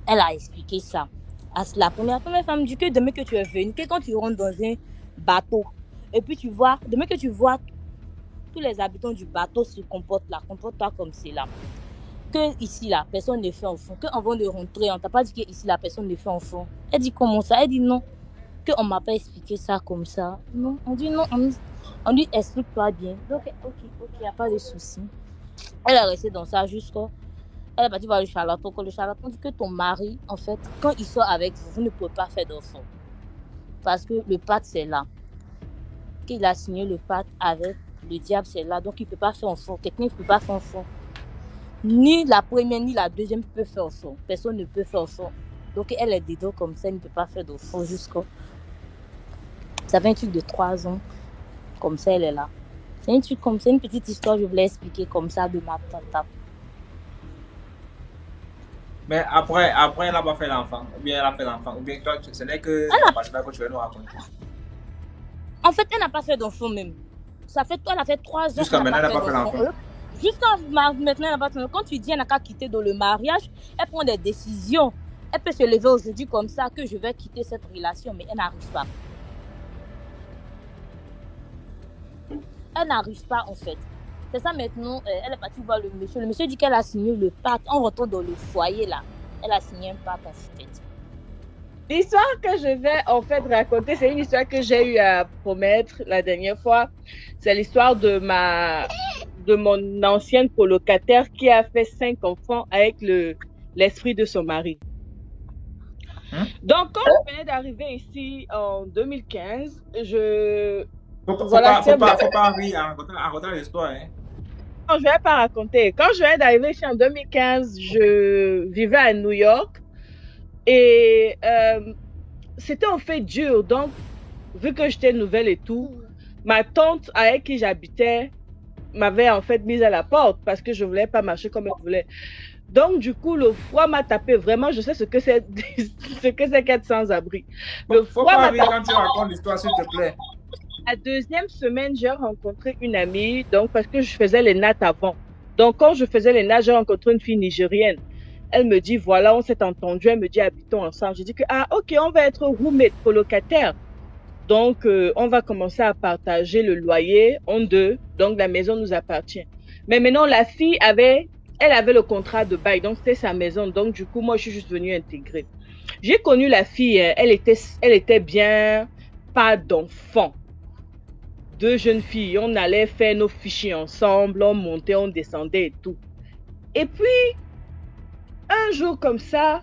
Elle a expliqué ça. La première femme dit que demain que tu es venue, que quand tu rentres dans un bateau, et puis tu vois, demain que tu vois tous les habitants du bateau se comportent là, comporte-toi comme c'est là. Que ici là, personne ne fait enfant. Que avant de rentrer, on t'a pas dit que ici là, personne ne fait enfant. Elle dit comment ça? Elle dit non. Qu'on m'a pas expliqué ça comme ça. Non, on dit non, on dit explique-toi bien. Donc, ok, il n'y a pas de souci. Elle est restée dans ça jusqu'à. Elle est partie voir le charlatan. Quand le charlatan dit que ton mari, en fait, quand il sort avec vous, vous ne pouvez pas faire d'enfant. Parce que le pacte, c'est là. Qu'il a signé le pacte avec le diable, c'est là. Donc, il ne peut pas faire enfant. Quelqu'un ne peut pas faire enfant. Ni la première, ni la deuxième peut faire son. Personne ne peut faire son. Donc, elle est dedans comme ça, elle ne peut pas faire d'enfant jusqu'au... Ça fait un truc de 3 ans. Comme ça, elle est là. C'est un truc comme ça, une petite histoire, je voulais expliquer comme ça de ma tante. Mais après, elle n'a pas fait l'enfant. Ou bien elle a fait l'enfant. Ou bien toi, ce n'est que la partie là que tu vas nous raconter. En fait, elle n'a pas fait d'enfant même. Elle a fait 3 ans. Jusqu'à maintenant, elle n'a pas fait l'enfant. Jusqu'à maintenant, elle n'a pas fait l'enfant. Quand tu dis elle n'a qu'à quitter dans le mariage, elle prend des décisions. Elle peut se lever aujourd'hui comme ça, que je vais quitter cette relation, mais elle n'arrive pas. Elle n'arrive pas en fait. C'est ça maintenant, elle est partie voir le monsieur. Le monsieur dit qu'elle a signé le pacte. On retourne dans le foyer là. Elle a signé un pacte en fait. L'histoire que je vais en fait raconter, c'est une histoire que j'ai eu à promettre la dernière fois. C'est l'histoire de mon ancienne colocataire qui a fait 5 enfants avec l'esprit de son mari. Donc, quand je venais d'arriver ici en 2015, Faut pas rire en racontant l'histoire. Hein. Non, je ne vais pas raconter. Quand je venais d'arriver ici en 2015, je vivais à New York. Et c'était en fait dur. Donc, vu que j'étais nouvelle et tout, ma tante avec qui j'habitais m'avait en fait mise à la porte parce que je ne voulais pas marcher comme elle voulait. Donc, du coup, le froid m'a tapé. Vraiment, je sais ce que c'est qu'être sans abri. Le Faut pas rire quand tu racontes l'histoire, s'il te plaît. La deuxième semaine, j'ai rencontré une amie, donc parce que je faisais les nattes avant. Donc, quand je faisais les nattes, j'ai rencontré une fille nigérienne. Elle me dit, voilà, on s'est entendu. Elle me dit, habitons ensemble. J'ai dit que, ok, on va être roommate, colocataire. Donc, on va commencer à partager le loyer en 2. Donc, la maison nous appartient. Mais maintenant, la fille elle avait le contrat de bail. Donc, c'était sa maison. Donc, du coup, moi, je suis juste venue intégrer. J'ai connu la fille. Elle était bien, pas d'enfant. 2 jeunes filles. On allait faire nos fichiers ensemble. On montait, on descendait et tout. Et puis, un jour comme ça,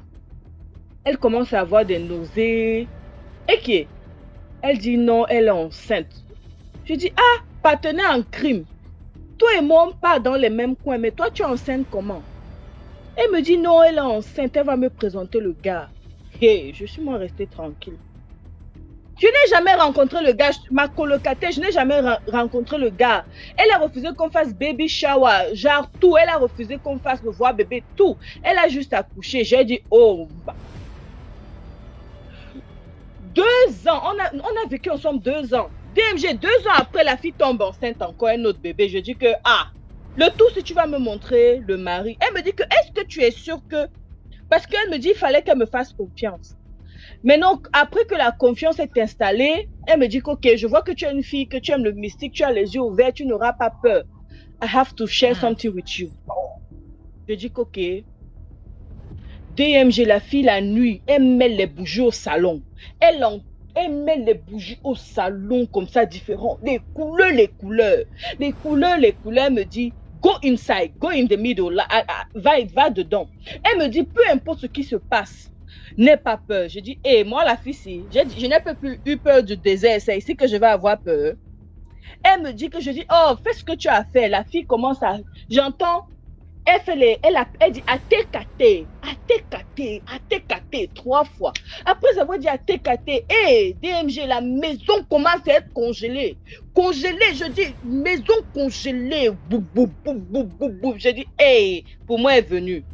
elle commence à avoir des nausées. Et qui est? Elle dit non, elle est enceinte. Je dis, partenaire en crime. Toi et moi, on part dans les mêmes coins, mais toi, tu es enceinte comment? Elle me dit non, elle est enceinte, elle va me présenter le gars. Hey, je suis moi restée tranquille. Je n'ai jamais rencontré le gars, ma colocataire, je n'ai jamais rencontré le gars. Elle a refusé qu'on fasse baby shower, genre tout. Elle a refusé qu'on fasse le voir bébé, tout. Elle a juste accouché. J'ai dit, oh. 2 ans, on a vécu ensemble 2 ans. DMG, 2 ans après, la fille tombe enceinte encore un autre bébé. Je dis que, le tout, si tu vas me montrer le mari. Elle me dit que, est-ce que tu es sûre que... Parce qu'elle me dit, il fallait qu'elle me fasse confiance. Maintenant, après que la confiance est installée, elle me dit que, ok, je vois que tu es une fille, que tu aimes le mystique, tu as les yeux ouverts, tu n'auras pas peur. I have to share something with you. Je dis que, ok. DMG, la fille, la nuit, elle met les bougies au salon. Elle met les bougies au salon comme ça, différents. Les couleurs. Elle me dit, go inside, go in the middle, va dedans. Elle me dit, peu importe ce qui se passe, n'aie pas peur. Je dis, moi la fille, je n'ai plus eu peur du désert, c'est ici que je vais avoir peur. Elle me dit que je dis, fais ce que tu as fait. La fille commence à, j'entends, elle dit atekate 3 fois. Après avoir dit atekate, DMG, la maison commence à être congelée. Je dis, maison congelée. Je dis, pour moi, elle est venue.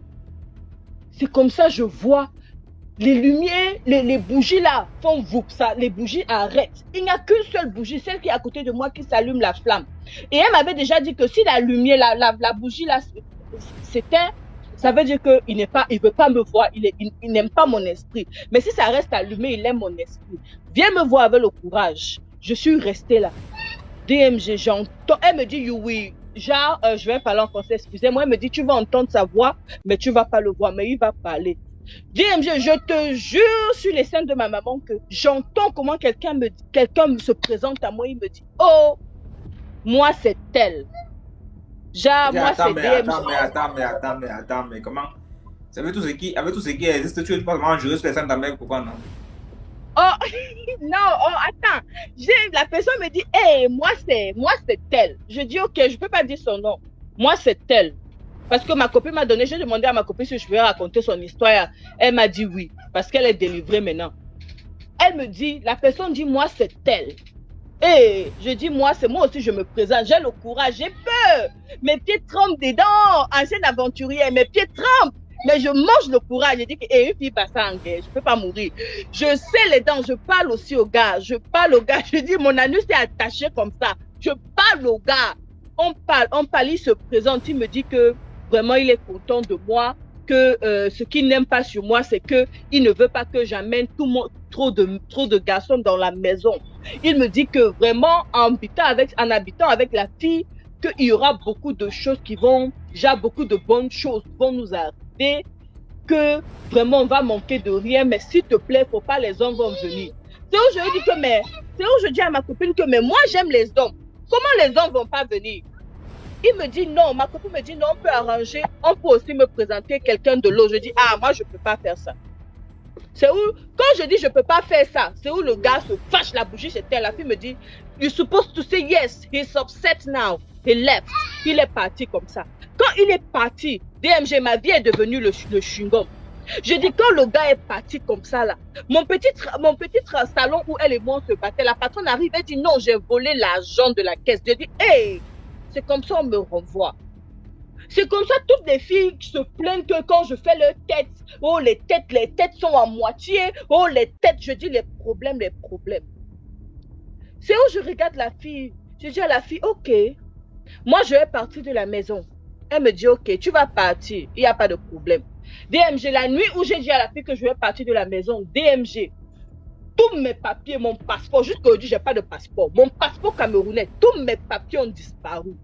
C'est comme ça, je vois les lumières, les bougies là font vous ça, les bougies arrêtent. Il n'y a qu'une seule bougie, celle qui est à côté de moi, qui s'allume la flamme. Et elle m'avait déjà dit que si la lumière, la bougie là s'éteint, ça veut dire qu'il il veut pas me voir, il n'aime pas mon esprit. Mais si ça reste allumé, il aime mon esprit. Viens me voir avec le courage. Je suis restée là. DMG, j'entends. Elle me dit, you will. Genre, je vais parler en français, excusez-moi. Elle me dit, tu vas entendre sa voix, mais tu vas pas le voir, mais il va parler. DMG, je te jure sur les scènes de ma maman que j'entends comment quelqu'un se présente à moi, il me dit, oh, moi c'est elle. Genre, moi c'est DMG. Attends, mais comment? Avec tout ce qui existe, tu veux pas vraiment jurer sur les scènes de ta mère, pourquoi non? Oh, non, attends. La personne me dit, moi c'est elle. Je dis, ok, je peux pas dire son nom. Moi c'est elle. Parce que ma copine m'a donné, j'ai demandé à ma copine si je pouvais raconter son histoire. Elle m'a dit oui, parce qu'elle est délivrée maintenant. Elle me dit, la personne dit, moi, c'est elle. Et je dis, moi, c'est moi aussi, je me présente. J'ai le courage, j'ai peur. Mes pieds tremblent dedans. Ancienne aventurière, mes pieds tremblent. Mais je mange le courage. Je dis que, une fille passe en guerre, je ne peux pas mourir. Je sais les dents, je parle aussi au gars. Je parle au gars. Je dis, mon anus est attaché comme ça. Je parle au gars. On parle, il se présente. Il me dit que vraiment, il est content de moi. Que ce qu'il n'aime pas sur moi, c'est qu'il ne veut pas que j'amène trop de garçons dans la maison. Il me dit que vraiment, en habitant avec la fille, qu'il y aura beaucoup de choses qui vont, déjà beaucoup de bonnes choses vont nous arriver, que vraiment on va manquer de rien, mais s'il te plaît, faut pas, les hommes vont venir. C'est où je lui dis que, mais, c'est où je dis à ma copine que, mais moi j'aime les hommes. Comment les hommes vont pas venir? Il me dit non, ma copine me dit non, on peut arranger, on peut aussi me présenter quelqu'un de l'autre. Je dis, ah, moi je peux pas faire ça. C'est où, quand je dis je peux pas faire ça, c'est où le gars se fâche, la bougie c'était, la fille me dit, you're supposed to say yes, he's upset now, he left, il est parti comme ça. Quand il est parti, DMG, ma vie est devenue le chewing-gum. Je dis, quand le gars est parti comme ça là, mon petit salon où elle et moi on se battait, la patronne arrive et dit non, j'ai volé l'argent de la caisse. Je dis, hey, c'est comme ça on me renvoie. C'est comme ça toutes les filles se plaignent que quand je fais leur tête, oh les têtes sont à moitié, oh les têtes, je dis les problèmes. C'est où je regarde la fille, je dis à la fille, ok, moi je vais partir de la maison. Elle me dit, ok, tu vas partir, il n'y a pas de problème. DMG, la nuit où j'ai dit à la fille que je vais partir de la maison, DMG, tous mes papiers, mon passeport, jusqu'aujourd'hui, je n'ai pas de passeport. Mon passeport camerounais, tous mes papiers ont disparu.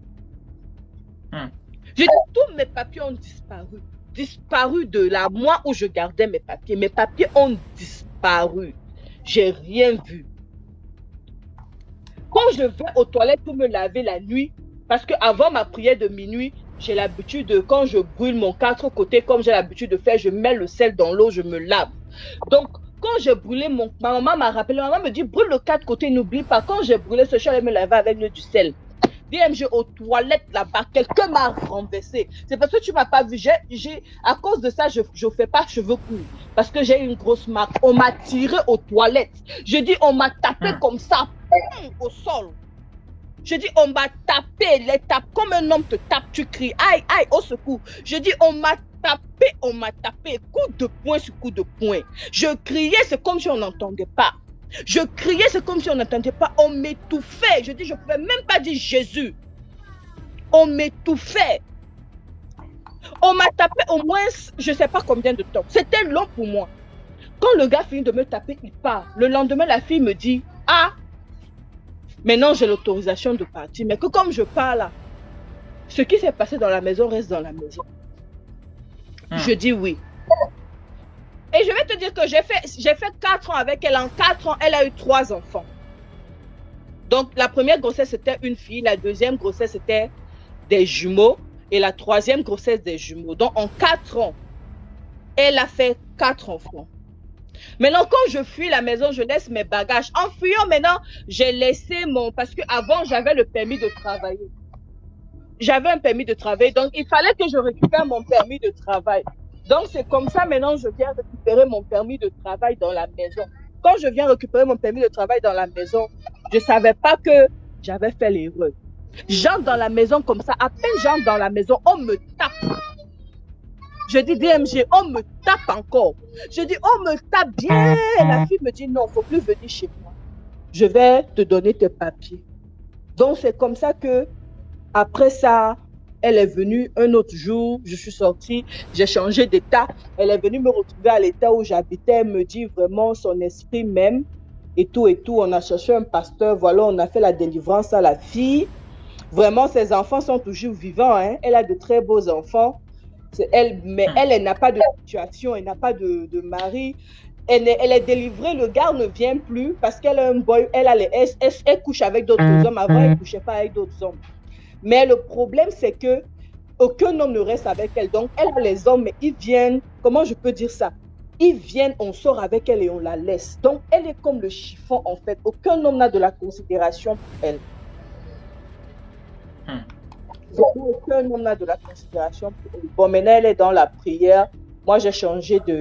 Je dis, tous mes papiers ont disparu. Disparu de la mois où je gardais mes papiers. Mes papiers ont disparu. J'ai rien vu. Quand je vais aux toilettes pour me laver la nuit, parce qu'avant ma prière de minuit, j'ai l'habitude de, quand je brûle mon 4 côtés, comme j'ai l'habitude de faire, je mets le sel dans l'eau, je me lave. Donc, quand j'ai brûlé ma maman m'a rappelé, ma maman me dit, brûle le 4 côtés, n'oublie pas. Quand j'ai brûlé ce chat, elle me laver avec du sel. DMG aux toilettes là-bas, quelqu'un m'a renversé. C'est parce que tu m'as pas vu. À cause de ça, je fais pas cheveux courts. Parce que j'ai une grosse marque. On m'a tiré aux toilettes. Je dis, on m'a tapé comme ça, au sol. Je dis, on m'a tapé, les tapes, comme un homme te tape, tu cries, aïe, aïe, au secours. Je dis, on m'a tapé, coup de poing sur coup de poing. Je criais, c'est comme si on n'entendait pas. Je criais, c'est comme si on n'entendait pas. On m'étouffait. Je dis, je ne pouvais même pas dire Jésus. On m'étouffait. On m'a tapé au moins, je ne sais pas combien de temps. C'était long pour moi. Quand le gars finit de me taper, il part. Le lendemain, la fille me dit, ah, maintenant j'ai l'autorisation de partir. Mais que comme je pars là, ce qui s'est passé dans la maison reste dans la maison. Je dis oui. Et je vais te dire que j'ai fait 4 ans avec elle. En 4 ans, elle a eu 3 enfants. Donc, la première grossesse, c'était une fille. La deuxième grossesse, c'était des jumeaux. Et la troisième grossesse, des jumeaux. Donc, en 4 ans, elle a fait 4 enfants. Maintenant, quand je fuis la maison, je laisse mes bagages. En fuyant maintenant, j'ai laissé parce qu'avant, j'avais le permis de travailler. J'avais un permis de travail. Donc, il fallait que je récupère mon permis de travail. Donc, c'est comme ça, maintenant, je viens récupérer mon permis de travail dans la maison. Quand je viens récupérer mon permis de travail dans la maison, je ne savais pas que j'avais fait l'erreur. J'entre dans la maison comme ça. À peine j'entre dans la maison, on me tape. Je dis, DMG, on me tape encore. Je dis, on me tape bien. La fille me dit, non, il ne faut plus venir chez moi. Je vais te donner tes papiers. Donc, c'est comme ça que, après ça, elle est venue un autre jour, je suis sortie, j'ai changé d'état. Elle est venue me retrouver à l'état où j'habitais. Elle me dit vraiment son esprit même et tout. On a cherché un pasteur, voilà, on a fait la délivrance à la fille. Vraiment, ses enfants sont toujours vivants. Hein. Elle a de très beaux enfants. Mais elle n'a pas de situation, elle n'a pas de mari. Elle est délivrée, le gars ne vient plus parce qu'elle a un boy. Elle couche avec d'autres hommes. Avant, elle ne couchait pas avec d'autres hommes. Mais le problème, c'est que aucun homme ne reste avec elle. Donc, elle a les hommes, mais ils viennent, comment je peux dire ça? Ils viennent, on sort avec elle et on la laisse. Donc, elle est comme le chiffon, en fait. Aucun homme n'a de la considération pour elle. Vraiment, aucun homme n'a de la considération pour elle. Bon, maintenant, elle est dans la prière. Moi, j'ai changé de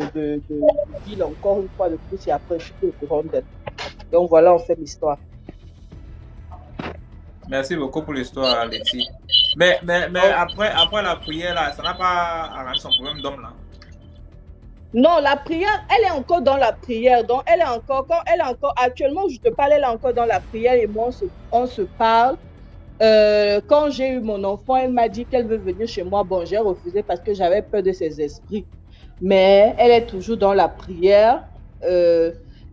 ville encore une fois de plus et après, je suis au courant d'elle. Donc, voilà, on fait l'histoire. Merci beaucoup pour l'histoire, Alexis. Mais après la prière, là, ça n'a pas arrangé son problème d'homme, là. Non, la prière, elle est encore dans la prière. Donc, actuellement, je te parle, elle est encore dans la prière et moi, on se parle. Quand j'ai eu mon enfant, elle m'a dit qu'elle veut venir chez moi. Bon, j'ai refusé parce que j'avais peur de ses esprits. Mais elle est toujours dans la prière.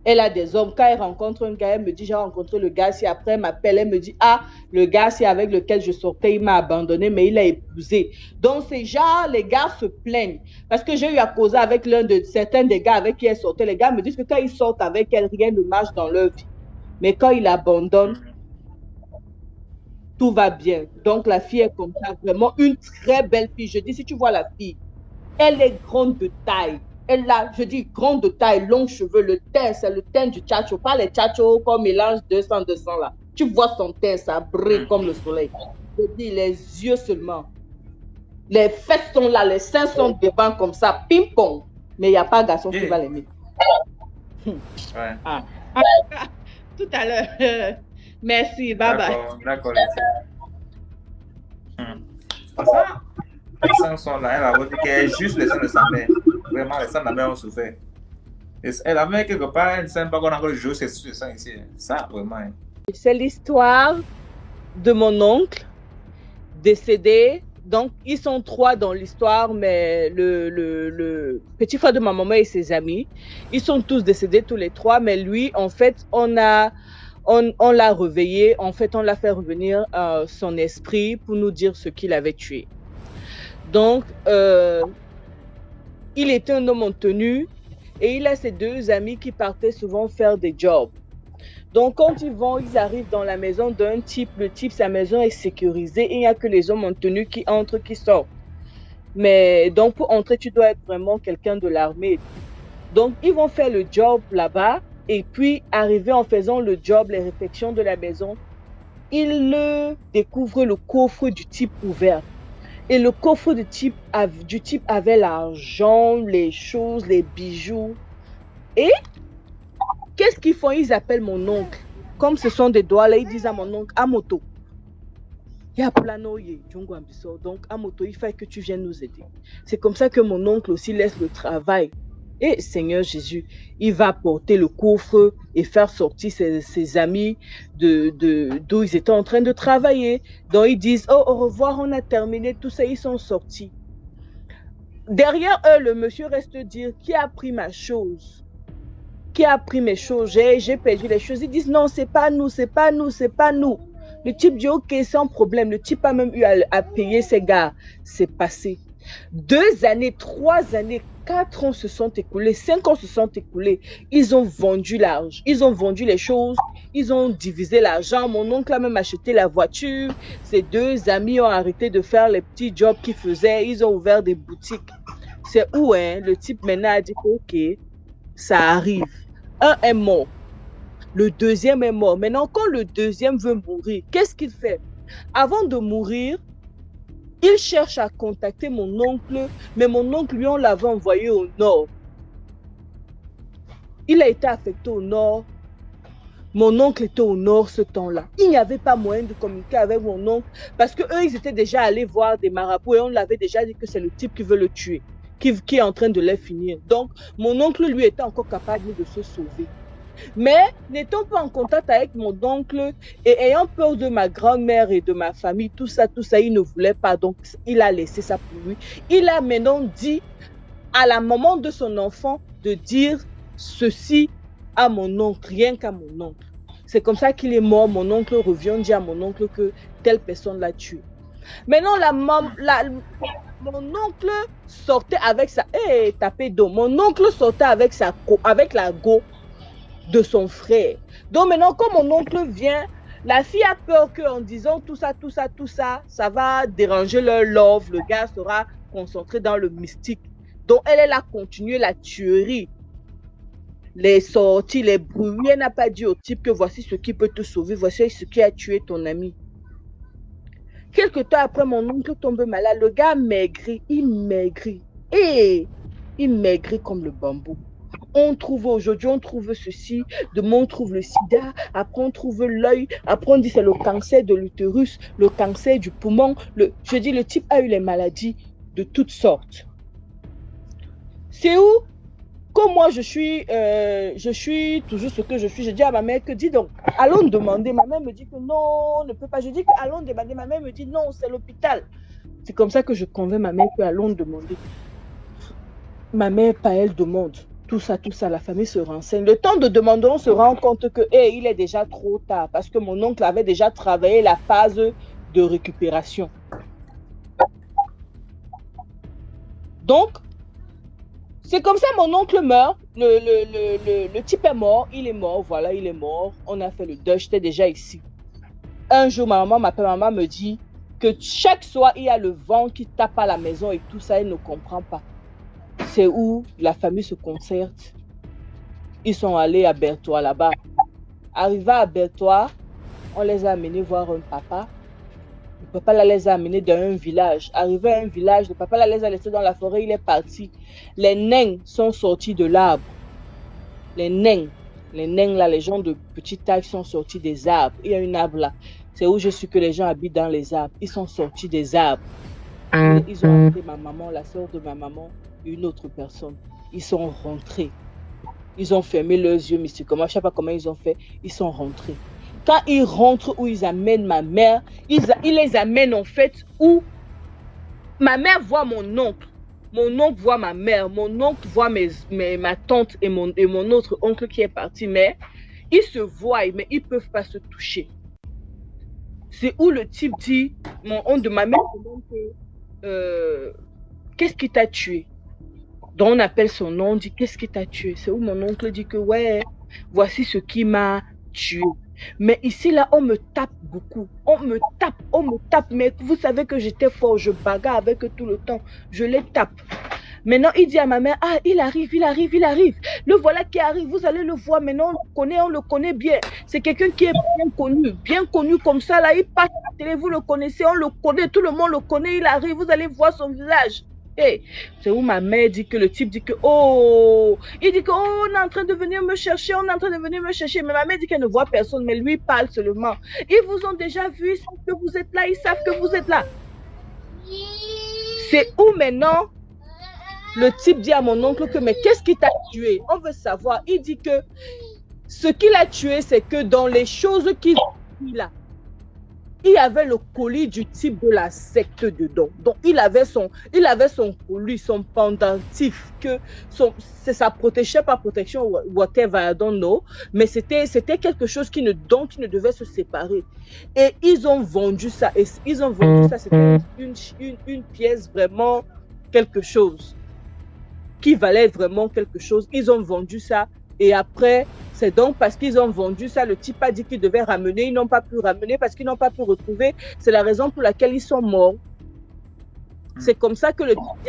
Elle a des hommes. Quand elle rencontre un gars, elle me dit, j'ai rencontré le gars. Si après, elle m'appelle, elle me dit, ah, le gars, c'est avec lequel je sortais, il m'a abandonné, mais il a épousé. Donc, c'est genre, les gars se plaignent. Parce que j'ai eu à causer avec certains des gars avec qui elle sortait. Les gars me disent que quand ils sortent avec elle, rien ne marche dans leur vie. Mais quand ils abandonnent, tout va bien. Donc, la fille est comme ça, vraiment une très belle fille. Je dis, si tu vois la fille, elle est grande de taille. Elle a, je dis, grande de taille, longs cheveux, le teint, c'est le teint du tchatcho. Pas les tchatchos qu'on mélange 200 là. Tu vois son teint, ça brille comme le soleil. Je dis, les yeux seulement. Les fesses sont là, les seins sont devant comme ça, ping-pong. Mais il n'y a pas garçon qui va l'aimer. Ouais. Tout à l'heure. Merci, bye bye. D'accord. Ça, les seins sont là. Elle a dit qu'elle est juste les seins de sa mère. Vraiment, les seins de la mère ont souffert. Et elle avait quelque part, elle ne sait pas qu'on a encore joué sur les seins ici. Ça, vraiment. C'est l'histoire de mon oncle décédé. Donc, ils sont 3 dans l'histoire, mais le petit frère de ma maman et ses amis, ils sont tous décédés, tous les 3. Mais lui, en fait, on l'a réveillé. En fait, on l'a fait revenir son esprit pour nous dire ce qu'il avait tué. Donc, il était un homme en tenue et il a ses 2 amis qui partaient souvent faire des jobs. Donc, quand ils arrivent dans la maison d'un type, le type, sa maison est sécurisée et il n'y a que les hommes en tenue qui entrent, qui sortent. Mais donc, pour entrer, tu dois être vraiment quelqu'un de l'armée. Donc, ils vont faire le job là-bas et puis, arriver en faisant le job, les réflexions de la maison, ils découvrent le coffre du type ouvert. Et le coffre du type avait l'argent, les choses, les bijoux. Et qu'est-ce qu'ils font? Ils appellent mon oncle. Comme ce sont des doigts là, ils disent à mon oncle, Amoto, il y a planoye, donc Amoto, il faut que tu viennes nous aider. C'est comme ça que mon oncle aussi laisse le travail. Et Seigneur Jésus, il va porter le coffre et faire sortir ses amis d'où ils étaient en train de travailler. Donc ils disent, oh, au revoir, on a terminé tout ça, ils sont sortis. Derrière eux, le monsieur reste dire, qui a pris ma chose? Qui a pris mes choses? J'ai perdu les choses. Ils disent, non, c'est pas nous, c'est pas nous, c'est pas nous. Le type dit, ok, sans problème. Le type a même eu à payer ses gars. C'est passé. 2 années, 3 années, 4 ans se sont écoulés, 5 ans se sont écoulés. Ils ont vendu l'argent, ils ont vendu les choses, ils ont divisé l'argent. Mon oncle a même acheté la voiture. Ses 2 amis ont arrêté de faire les petits jobs qu'ils faisaient. Ils ont ouvert des boutiques. C'est où, hein? Le type maintenant a dit, ok, ça arrive. Un est mort. Le deuxième est mort. Maintenant, quand le deuxième veut mourir, qu'est-ce qu'il fait? Avant de mourir, il cherche à contacter mon oncle, mais mon oncle, lui, on l'avait envoyé au nord. Il a été affecté au nord. Mon oncle était au nord ce temps-là. Il n'y avait pas moyen de communiquer avec mon oncle parce qu'eux, ils étaient déjà allés voir des marabouts et on l'avait déjà dit que c'est le type qui veut le tuer, qui est en train de les finir. Donc, mon oncle, lui, était encore capable de se sauver. Mais n'étant pas en contact avec mon oncle et ayant peur de ma grand-mère et de ma famille, tout ça, il ne voulait pas. Donc, il a laissé ça pour lui. Il a maintenant dit à la maman de son enfant de dire ceci à mon oncle, rien qu'à mon oncle. C'est comme ça qu'il est mort. Mon oncle revient dire à mon oncle que telle personne l'a tué. Maintenant, mon oncle sortait avec sa... tapé d'eau. Mon oncle sortait avec la go de son frère. Donc maintenant, quand mon oncle vient, la fille a peur qu'en disant tout ça, ça va déranger leur love. Le gars sera concentré dans le mystique. Donc elle a continué la tuerie. Les sorties, les bruits. Elle n'a pas dit au type que voici ce qui peut te sauver, voici ce qui a tué ton ami. Quelque temps après, mon oncle tombe malade. Le gars maigrit, il maigrit. Et il maigrit comme le bambou. On trouve aujourd'hui, on trouve ceci, demain on trouve le sida, après on trouve l'œil, après on dit c'est le cancer de l'utérus, le cancer du poumon. Je dis, le type a eu les maladies de toutes sortes. C'est où, comme moi je suis toujours ce que je suis, je dis à ma mère que dis donc, allons demander. Ma mère me dit que non, on ne peut pas. Je dis que allons demander. Ma mère me dit non, c'est l'hôpital. C'est comme ça que je convainc ma mère que allons demander. Ma mère, pas elle demande. Tout ça, la famille se renseigne. Le temps de demander, on se rend compte que il est déjà trop tard parce que mon oncle avait déjà travaillé la phase de récupération. Donc, c'est comme ça, mon oncle meurt. Le type est mort. Il est mort, voilà, il est mort. On a fait le deuil, j'étais déjà ici. Un jour, ma maman m'appelle, maman me dit que chaque soir, il y a le vent qui tape à la maison et tout ça, elle ne comprend pas. C'est où la famille se concerte. Ils sont allés à Bertois là-bas. Arrivés à Bertois, on les a amenés voir un papa. Le papa là, les a amenés dans un village. Arrivé à un village, le papa là, les a laissés dans la forêt, il est parti. Les nains sont sortis de l'arbre. Les nains là, les gens de petite taille sont sortis des arbres. Il y a un arbre là. C'est où je suis que les gens habitent dans les arbres. Ils sont sortis des arbres. Ils ont appelé ma maman, la soeur de ma maman, une autre personne. Ils sont rentrés. Ils ont fermé leurs yeux mystiquement. Je ne sais pas comment ils ont fait. Ils sont rentrés. Quand ils rentrent où ils amènent ma mère, ils les amènent en fait où ma mère voit mon oncle. Mon oncle voit ma mère. Mon oncle voit ma tante et mon autre oncle qui est parti. Mais ils se voient, mais ils ne peuvent pas se toucher. C'est où le type dit, mon oncle de ma mère demande qu'est-ce qui t'a tué? Donc on appelle son nom, on dit qu'est-ce qui t'a tué? C'est où mon oncle dit que ouais, voici ce qui m'a tué. Mais ici là, on me tape beaucoup. On me tape. Mais vous savez que j'étais fort, je bagarre avec eux tout le temps. Je les tape. Maintenant, il dit à ma mère, ah, il arrive. Le voilà qui arrive, vous allez le voir. Maintenant, on le connaît bien. C'est quelqu'un qui est bien connu comme ça. Là, il passe à la télé, vous le connaissez, on le connaît, tout le monde le connaît. Il arrive, vous allez voir son visage. Hey, c'est où ma mère dit que le type dit que il dit que on est en train de venir me chercher, mais ma mère dit qu'elle ne voit personne, mais lui parle seulement. Ils vous ont déjà vu, ils savent que vous êtes là, ils savent que vous êtes là. C'est où maintenant le type dit à mon oncle que mais qu'est-ce qui t'a tué? On veut savoir. Il dit que ce qui l'a tué, c'est que dans les choses qu'il a, il y avait le colis du type de la secte dedans. Donc, il avait son colis, son pendentif, que ça protégeait pas protection, whatever, I don't know. Mais c'était quelque chose dont il ne devait se séparer. Et ils ont vendu ça. C'était une pièce vraiment quelque chose. Qui valait vraiment quelque chose. Ils ont vendu ça. Et après, c'est donc parce qu'ils ont vendu ça, le type a dit qu'ils devaient ramener, ils n'ont pas pu ramener parce qu'ils n'ont pas pu retrouver. C'est la raison pour laquelle ils sont morts. C'est comme ça que le type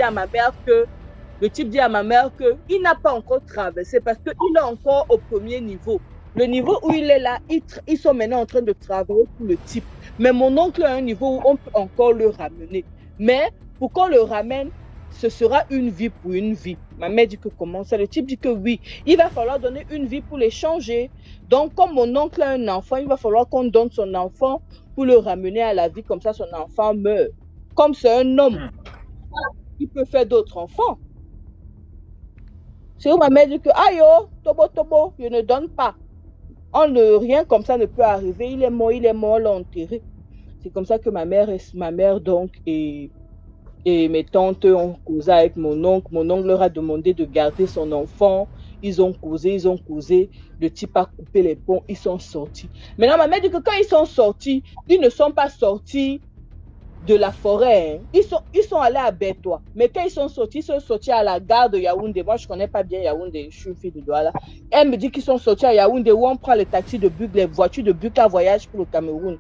dit à ma mère qu'il n'a pas encore traversé parce qu'il est encore au premier niveau. Le niveau où il est là, ils sont maintenant en train de travailler pour le type. Mais mon oncle a un niveau où on peut encore le ramener. Mais pour qu'on le ramène, ce sera une vie pour une vie. Ma mère dit que comment ça? Le type dit que oui. Il va falloir donner une vie pour l'échanger. Donc, comme mon oncle a un enfant, il va falloir qu'on donne son enfant pour le ramener à la vie. Comme ça, son enfant meurt. Comme c'est un homme, il peut faire d'autres enfants. C'est où ma mère dit que, aïe, tobo, je ne donne pas. Rien comme ça ne peut arriver. Il est mort, on l'a enterré. C'est comme ça que ma mère donc, et mes tantes ont causé avec mon oncle. Mon oncle leur a demandé de garder son enfant. Ils ont causé. Le type a coupé les ponts. Ils sont sortis. Maintenant, ma mère dit que quand ils sont sortis, ils ne sont pas sortis de la forêt. Hein. Ils sont allés à Bertois. Mais quand ils sont sortis à la gare de Yaoundé. Moi, je ne connais pas bien Yaoundé. Je suis une fille de Douala. Elle me dit qu'ils sont sortis à Yaoundé où on prend les taxis de bus, les voitures de bus à voyage pour le Cameroun.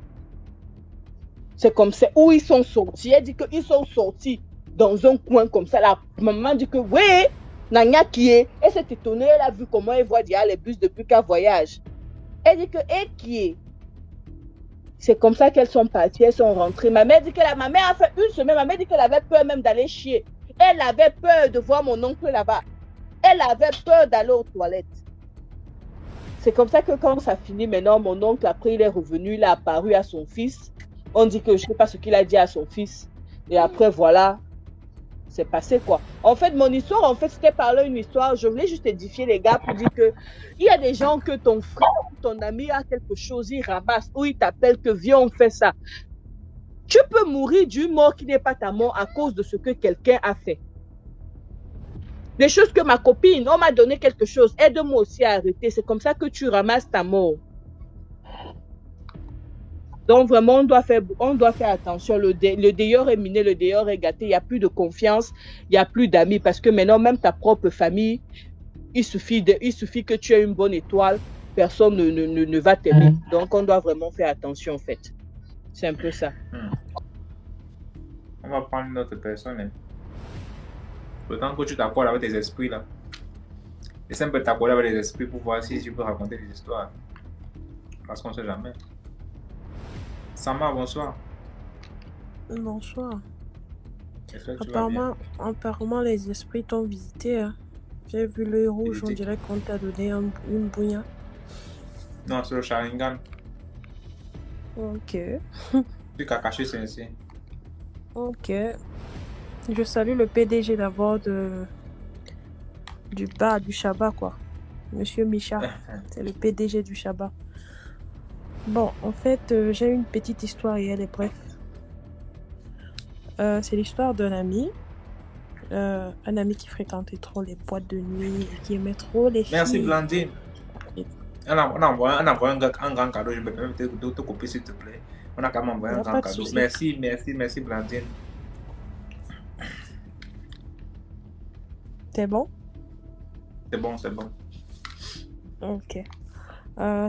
C'est comme ça où ils sont sortis. Elle dit qu'ils sont sortis dans un coin comme ça. La maman dit que oui, Nanya qui est. Elle s'est étonnée, elle a vu comment elle voit les bus de Buka Voyage. Elle dit que qui est. C'est comme ça qu'elles sont parties, elles sont rentrées. Ma mère a fait une semaine, ma mère dit qu'elle avait peur même d'aller chier. Elle avait peur de voir mon oncle là-bas. Elle avait peur d'aller aux toilettes. C'est comme ça que quand ça finit maintenant, mon oncle, après, il est revenu, il a apparu à son fils. On dit que je ne sais pas ce qu'il a dit à son fils. Et après, voilà, c'est passé quoi. En fait, mon histoire, c'était parler une histoire. Je voulais juste édifier les gars pour dire que il y a des gens que ton frère ou ton ami a quelque chose, il ramasse ou il t'appelle que viens, on fait ça. Tu peux mourir d'une mort qui n'est pas ta mort à cause de ce que quelqu'un a fait. Des choses que ma copine, on m'a donné quelque chose, aide-moi aussi à arrêter. C'est comme ça que tu ramasses ta mort. Donc vraiment, on doit faire attention. Le dehors est miné, le dehors est gâté. Il n'y a plus de confiance, il n'y a plus d'amis. Parce que maintenant, même ta propre famille, il suffit que tu aies une bonne étoile, personne ne va t'aimer. Donc on doit vraiment faire attention en fait. C'est un peu ça. On va prendre une autre personne. Hein. Le temps que tu t'accordes avec tes esprits là. Essaie un peu de t'accorder avec les esprits pour voir si tu peux raconter des histoires. Parce qu'on ne sait jamais. Sama, bonsoir. Bonsoir. Est-ce que tu vas bien? Apparemment, les esprits t'ont visité. Hein. J'ai vu l'œil rouge, on dirait qu'on t'a donné une bouilla. Non, c'est le Sharingan. Ok. Tu as caché ceci. Ok. Je salue le PDG d'abord du bar du Shabbat, quoi. Monsieur Micha. C'est le PDG du Shabbat. Bon, en fait, j'ai une petite histoire et elle est bref. C'est l'histoire d'un ami. Un ami qui fréquentait trop les boîtes de nuit et qui aimait trop les filles. Merci Blandine. On a envoyé un grand cadeau. Je peux même te couper s'il te plaît. On a quand même envoyé un grand cadeau. Merci Blandine. C'est bon? C'est bon. Ok.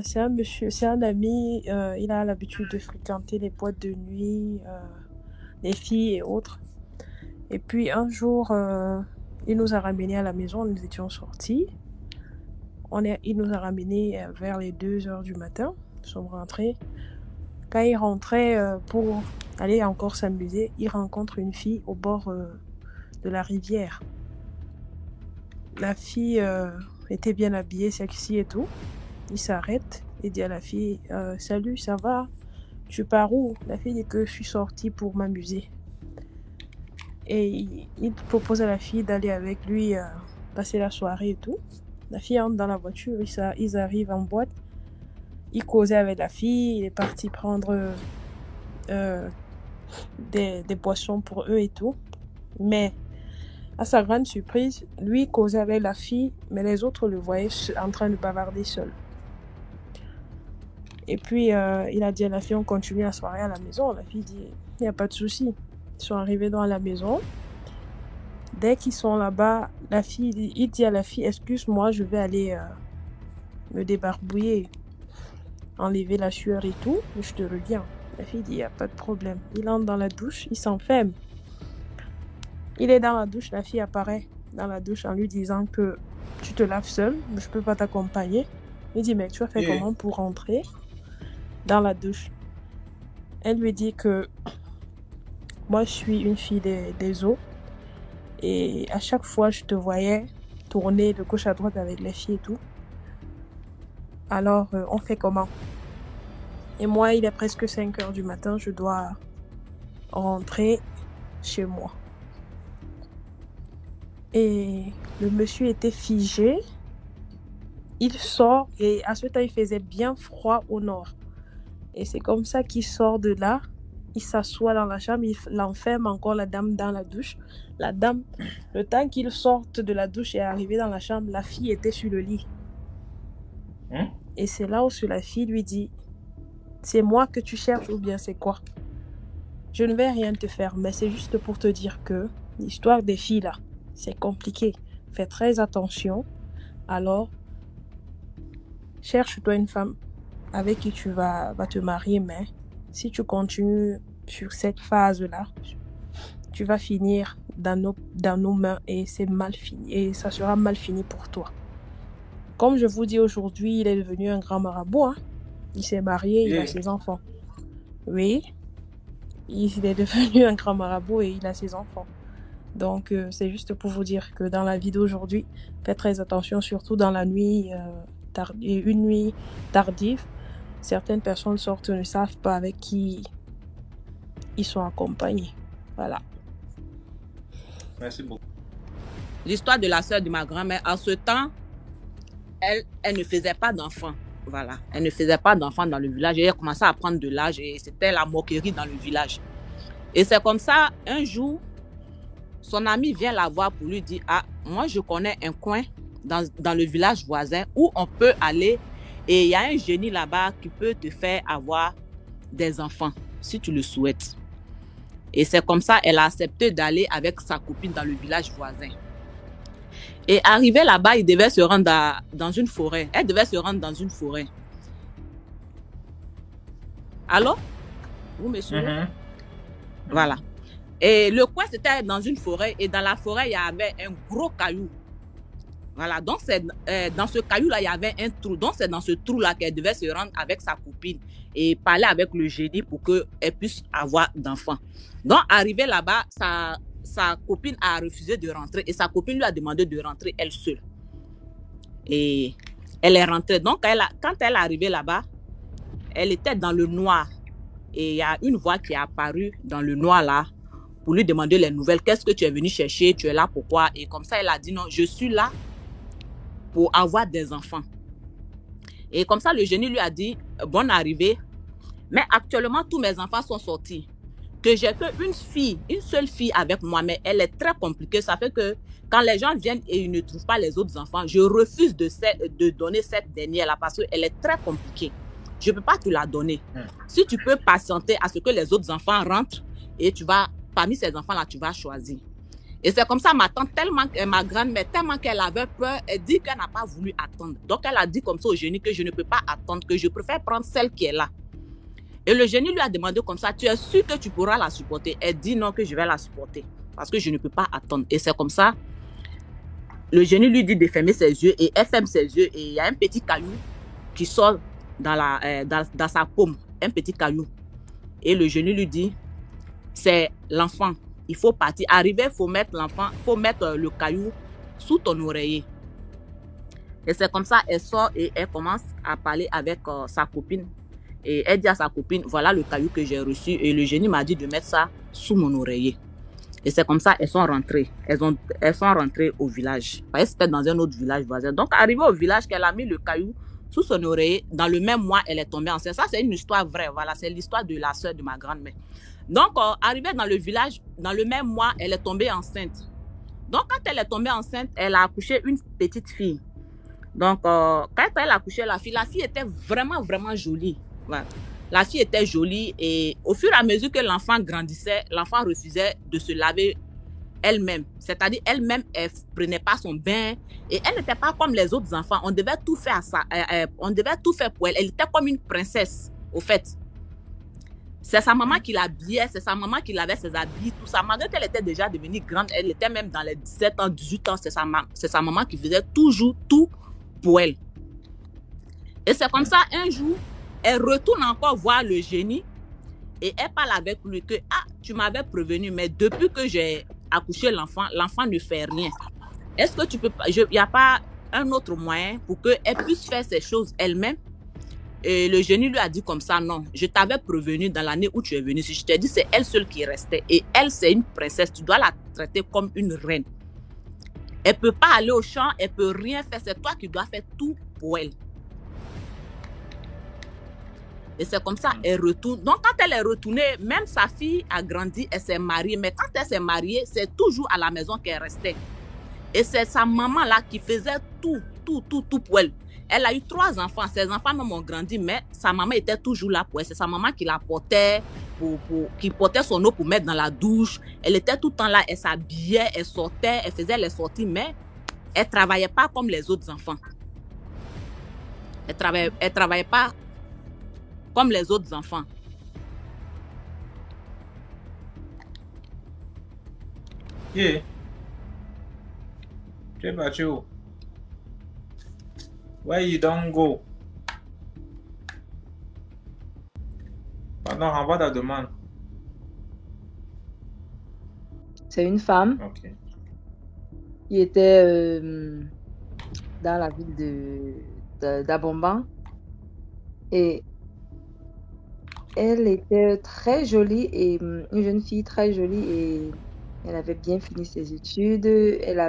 C'est un ami, il a l'habitude de fréquenter les boîtes de nuit, les filles et autres. Et puis un jour, il nous a ramenés à la maison, nous étions sortis. Il nous a ramenés vers les 2h du matin, nous sommes rentrés. Quand il rentrait pour aller encore s'amuser, il rencontre une fille au bord de la rivière. La fille était bien habillée, sexy et tout. Il s'arrête et dit à la fille « Salut, ça va? Tu pars où ?» La fille dit que je suis sortie pour m'amuser. Et il propose à la fille d'aller avec lui passer la soirée et tout. La fille entre dans la voiture, ils arrivent en boîte. Il causait avec la fille, il est parti prendre des boissons pour eux et tout. Mais à sa grande surprise, lui causait avec la fille, mais les autres le voyaient en train de bavarder seul. Et puis, il a dit à la fille, on continue la soirée à la maison. La fille dit, il n'y a pas de souci. Ils sont arrivés dans la maison. Dès qu'ils sont là-bas, il dit à la fille, excuse-moi, je vais aller me débarbouiller, enlever la sueur et tout, je te reviens. La fille dit, il n'y a pas de problème. Il entre dans la douche, il s'enferme. Il est dans la douche, la fille apparaît dans la douche en lui disant que tu te laves seul, je ne peux pas t'accompagner. Il dit, mais tu as fait comment pour rentrer dans la douche? Elle lui dit que moi, je suis une fille des eaux et à chaque fois, je te voyais tourner de gauche à droite avec les filles et tout. Alors, on fait comment? Et moi, il est presque 5h du matin, je dois rentrer chez moi. Et le monsieur était figé. Il sort et à ce temps, il faisait bien froid au nord. Et c'est comme ça qu'il sort de là. Il s'assoit dans la chambre, il enferme encore la dame dans la douche. La dame, le temps qu'il sorte de la douche et est arrivé dans la chambre, la fille était sur le lit. Et c'est là où la fille lui dit, c'est moi que tu cherches ou bien c'est quoi? Je ne vais rien te faire, mais c'est juste pour te dire que l'histoire des filles là, c'est compliqué. Fais très attention. Alors, cherche-toi une femme avec qui tu vas te marier, mais si tu continues sur cette phase-là, tu vas finir dans nos mains et c'est mal fini. Et ça sera mal fini pour toi. Comme je vous dis aujourd'hui, il est devenu un grand marabout. Hein? Il s'est marié, il a ses enfants. Oui, il est devenu un grand marabout et il a ses enfants. Donc, c'est juste pour vous dire que dans la vie d'aujourd'hui, faites très attention, surtout dans la nuit, une nuit tardive. Certaines personnes sortent ne savent pas avec qui ils sont accompagnés. Voilà. Merci beaucoup. L'histoire de la sœur de ma grand-mère, en ce temps, elle ne faisait pas d'enfants. Voilà, elle ne faisait pas d'enfants dans le village. Elle a commencé à prendre de l'âge et c'était la moquerie dans le village. Et c'est comme ça, un jour, son ami vient la voir pour lui dire, ah, moi je connais un coin dans le village voisin où on peut aller et il y a un génie là-bas qui peut te faire avoir des enfants si tu le souhaites. Et c'est comme ça, elle a accepté d'aller avec sa copine dans le village voisin. Et arrivé là-bas, il devait se rendre dans une forêt. Elle devait se rendre dans une forêt. Allô? Vous me suivez? Voilà. Et le coin, c'était dans une forêt. Et dans la forêt, il y avait un gros caillou. Voilà. Donc, dans ce caillou-là, il y avait un trou. Donc, c'est dans ce trou-là qu'elle devait se rendre avec sa copine et parler avec le génie pour qu'elle puisse avoir d'enfants. Donc, arrivé là-bas, sa copine a refusé de rentrer et sa copine lui a demandé de rentrer elle seule. Et elle est rentrée. Donc, quand elle est arrivée là-bas, elle était dans le noir. Et il y a une voix qui est apparue dans le noir là pour lui demander les nouvelles. Qu'est-ce que tu es venu chercher? Tu es là pourquoi? Et comme ça, elle a dit non, je suis là pour avoir des enfants. Et comme ça, le génie lui a dit bonne arrivée. Mais actuellement, tous mes enfants sont sortis. Que j'ai qu'une fille, une seule fille avec moi, mais elle est très compliquée. Ça fait que quand les gens viennent et ils ne trouvent pas les autres enfants, je refuse de donner cette dernière-là parce qu'elle est très compliquée. Je ne peux pas te la donner. Si tu peux patienter à ce que les autres enfants rentrent et parmi ces enfants-là, tu vas choisir. Et c'est comme ça, ma tante, ma grand-mère, tellement qu'elle avait peur, elle dit qu'elle n'a pas voulu attendre. Donc, elle a dit comme ça au génie que je ne peux pas attendre, que je préfère prendre celle qui est là. Et le génie lui a demandé comme ça, tu es sûr que tu pourras la supporter? Elle dit non, que je vais la supporter parce que je ne peux pas attendre. Et c'est comme ça, le génie lui dit de fermer ses yeux et elle ferme ses yeux et il y a un petit caillou qui sort dans sa paume, un petit caillou. Et le génie lui dit, c'est l'enfant. Il faut partir. Arriver, il faut mettre le caillou sous ton oreiller. Et c'est comme ça, elle sort et elle commence à parler avec sa copine. Et elle dit à sa copine, voilà le caillou que j'ai reçu. Et le génie m'a dit de mettre ça sous mon oreiller. Et c'est comme ça, elles sont rentrées. Elles sont rentrées au village. Parce que c'était dans un autre village voisin. Donc, arrivée au village, qu'elle a mis le caillou sous son oreiller. Dans le même mois, elle est tombée enceinte. Ça, c'est une histoire vraie. Voilà, c'est l'histoire de la sœur de ma grand-mère. Donc, arrivée dans le village, dans le même mois, elle est tombée enceinte. Donc, quand elle est tombée enceinte, elle a accouché une petite fille. Donc, quand elle a accouché la fille était vraiment, vraiment jolie. Voilà. La fille était jolie et au fur et à mesure que l'enfant grandissait, l'enfant refusait de se laver elle-même. C'est-à-dire, elle-même, elle ne prenait pas son bain et elle n'était pas comme les autres enfants. On devait tout faire on devait tout faire pour elle. Elle était comme une princesse, au fait. C'est sa maman qui l'habillait, c'est sa maman qui lavait ses habits, tout ça. Malgré qu'elle était déjà devenue grande, elle était même dans les 17 ans, 18 ans, c'est sa maman qui faisait toujours tout pour elle. Et c'est comme ça, un jour, elle retourne encore voir le génie et elle parle avec lui que « Ah, tu m'avais prévenu, mais depuis que j'ai accouché l'enfant ne fait rien. Est-ce que tu peux pas, il n'y a pas un autre moyen pour qu'elle puisse faire ces choses elle-même ?» Et le génie lui a dit comme ça, non, je t'avais prévenu dans l'année où tu es venu. Si je t'ai dit, c'est elle seule qui restait. Et elle, c'est une princesse. Tu dois la traiter comme une reine. Elle ne peut pas aller au champ, elle ne peut rien faire. C'est toi qui dois faire tout pour elle. Et c'est comme ça, elle retourne. Donc, quand elle est retournée, même sa fille a grandi, elle s'est mariée. Mais quand elle s'est mariée, c'est toujours à la maison qu'elle restait. Et c'est sa maman là qui faisait tout pour elle. Elle a eu 3 enfants. Ses enfants même ont grandi, mais sa maman était toujours là pour elle. C'est sa maman qui la portait, qui portait son eau pour mettre dans la douche. Elle était tout le temps là, elle s'habillait, elle sortait, elle faisait les sorties, mais elle ne travaillait pas comme les autres enfants. Elle travaillait pas comme les autres enfants. Yeah. Tu es parti où? Where you don't go? Pendant Non, renvoie ta demande. C'est une femme Ok. qui était dans la ville d'Abomban et elle était très jolie et une jeune fille très jolie et elle avait bien fini ses études. Elle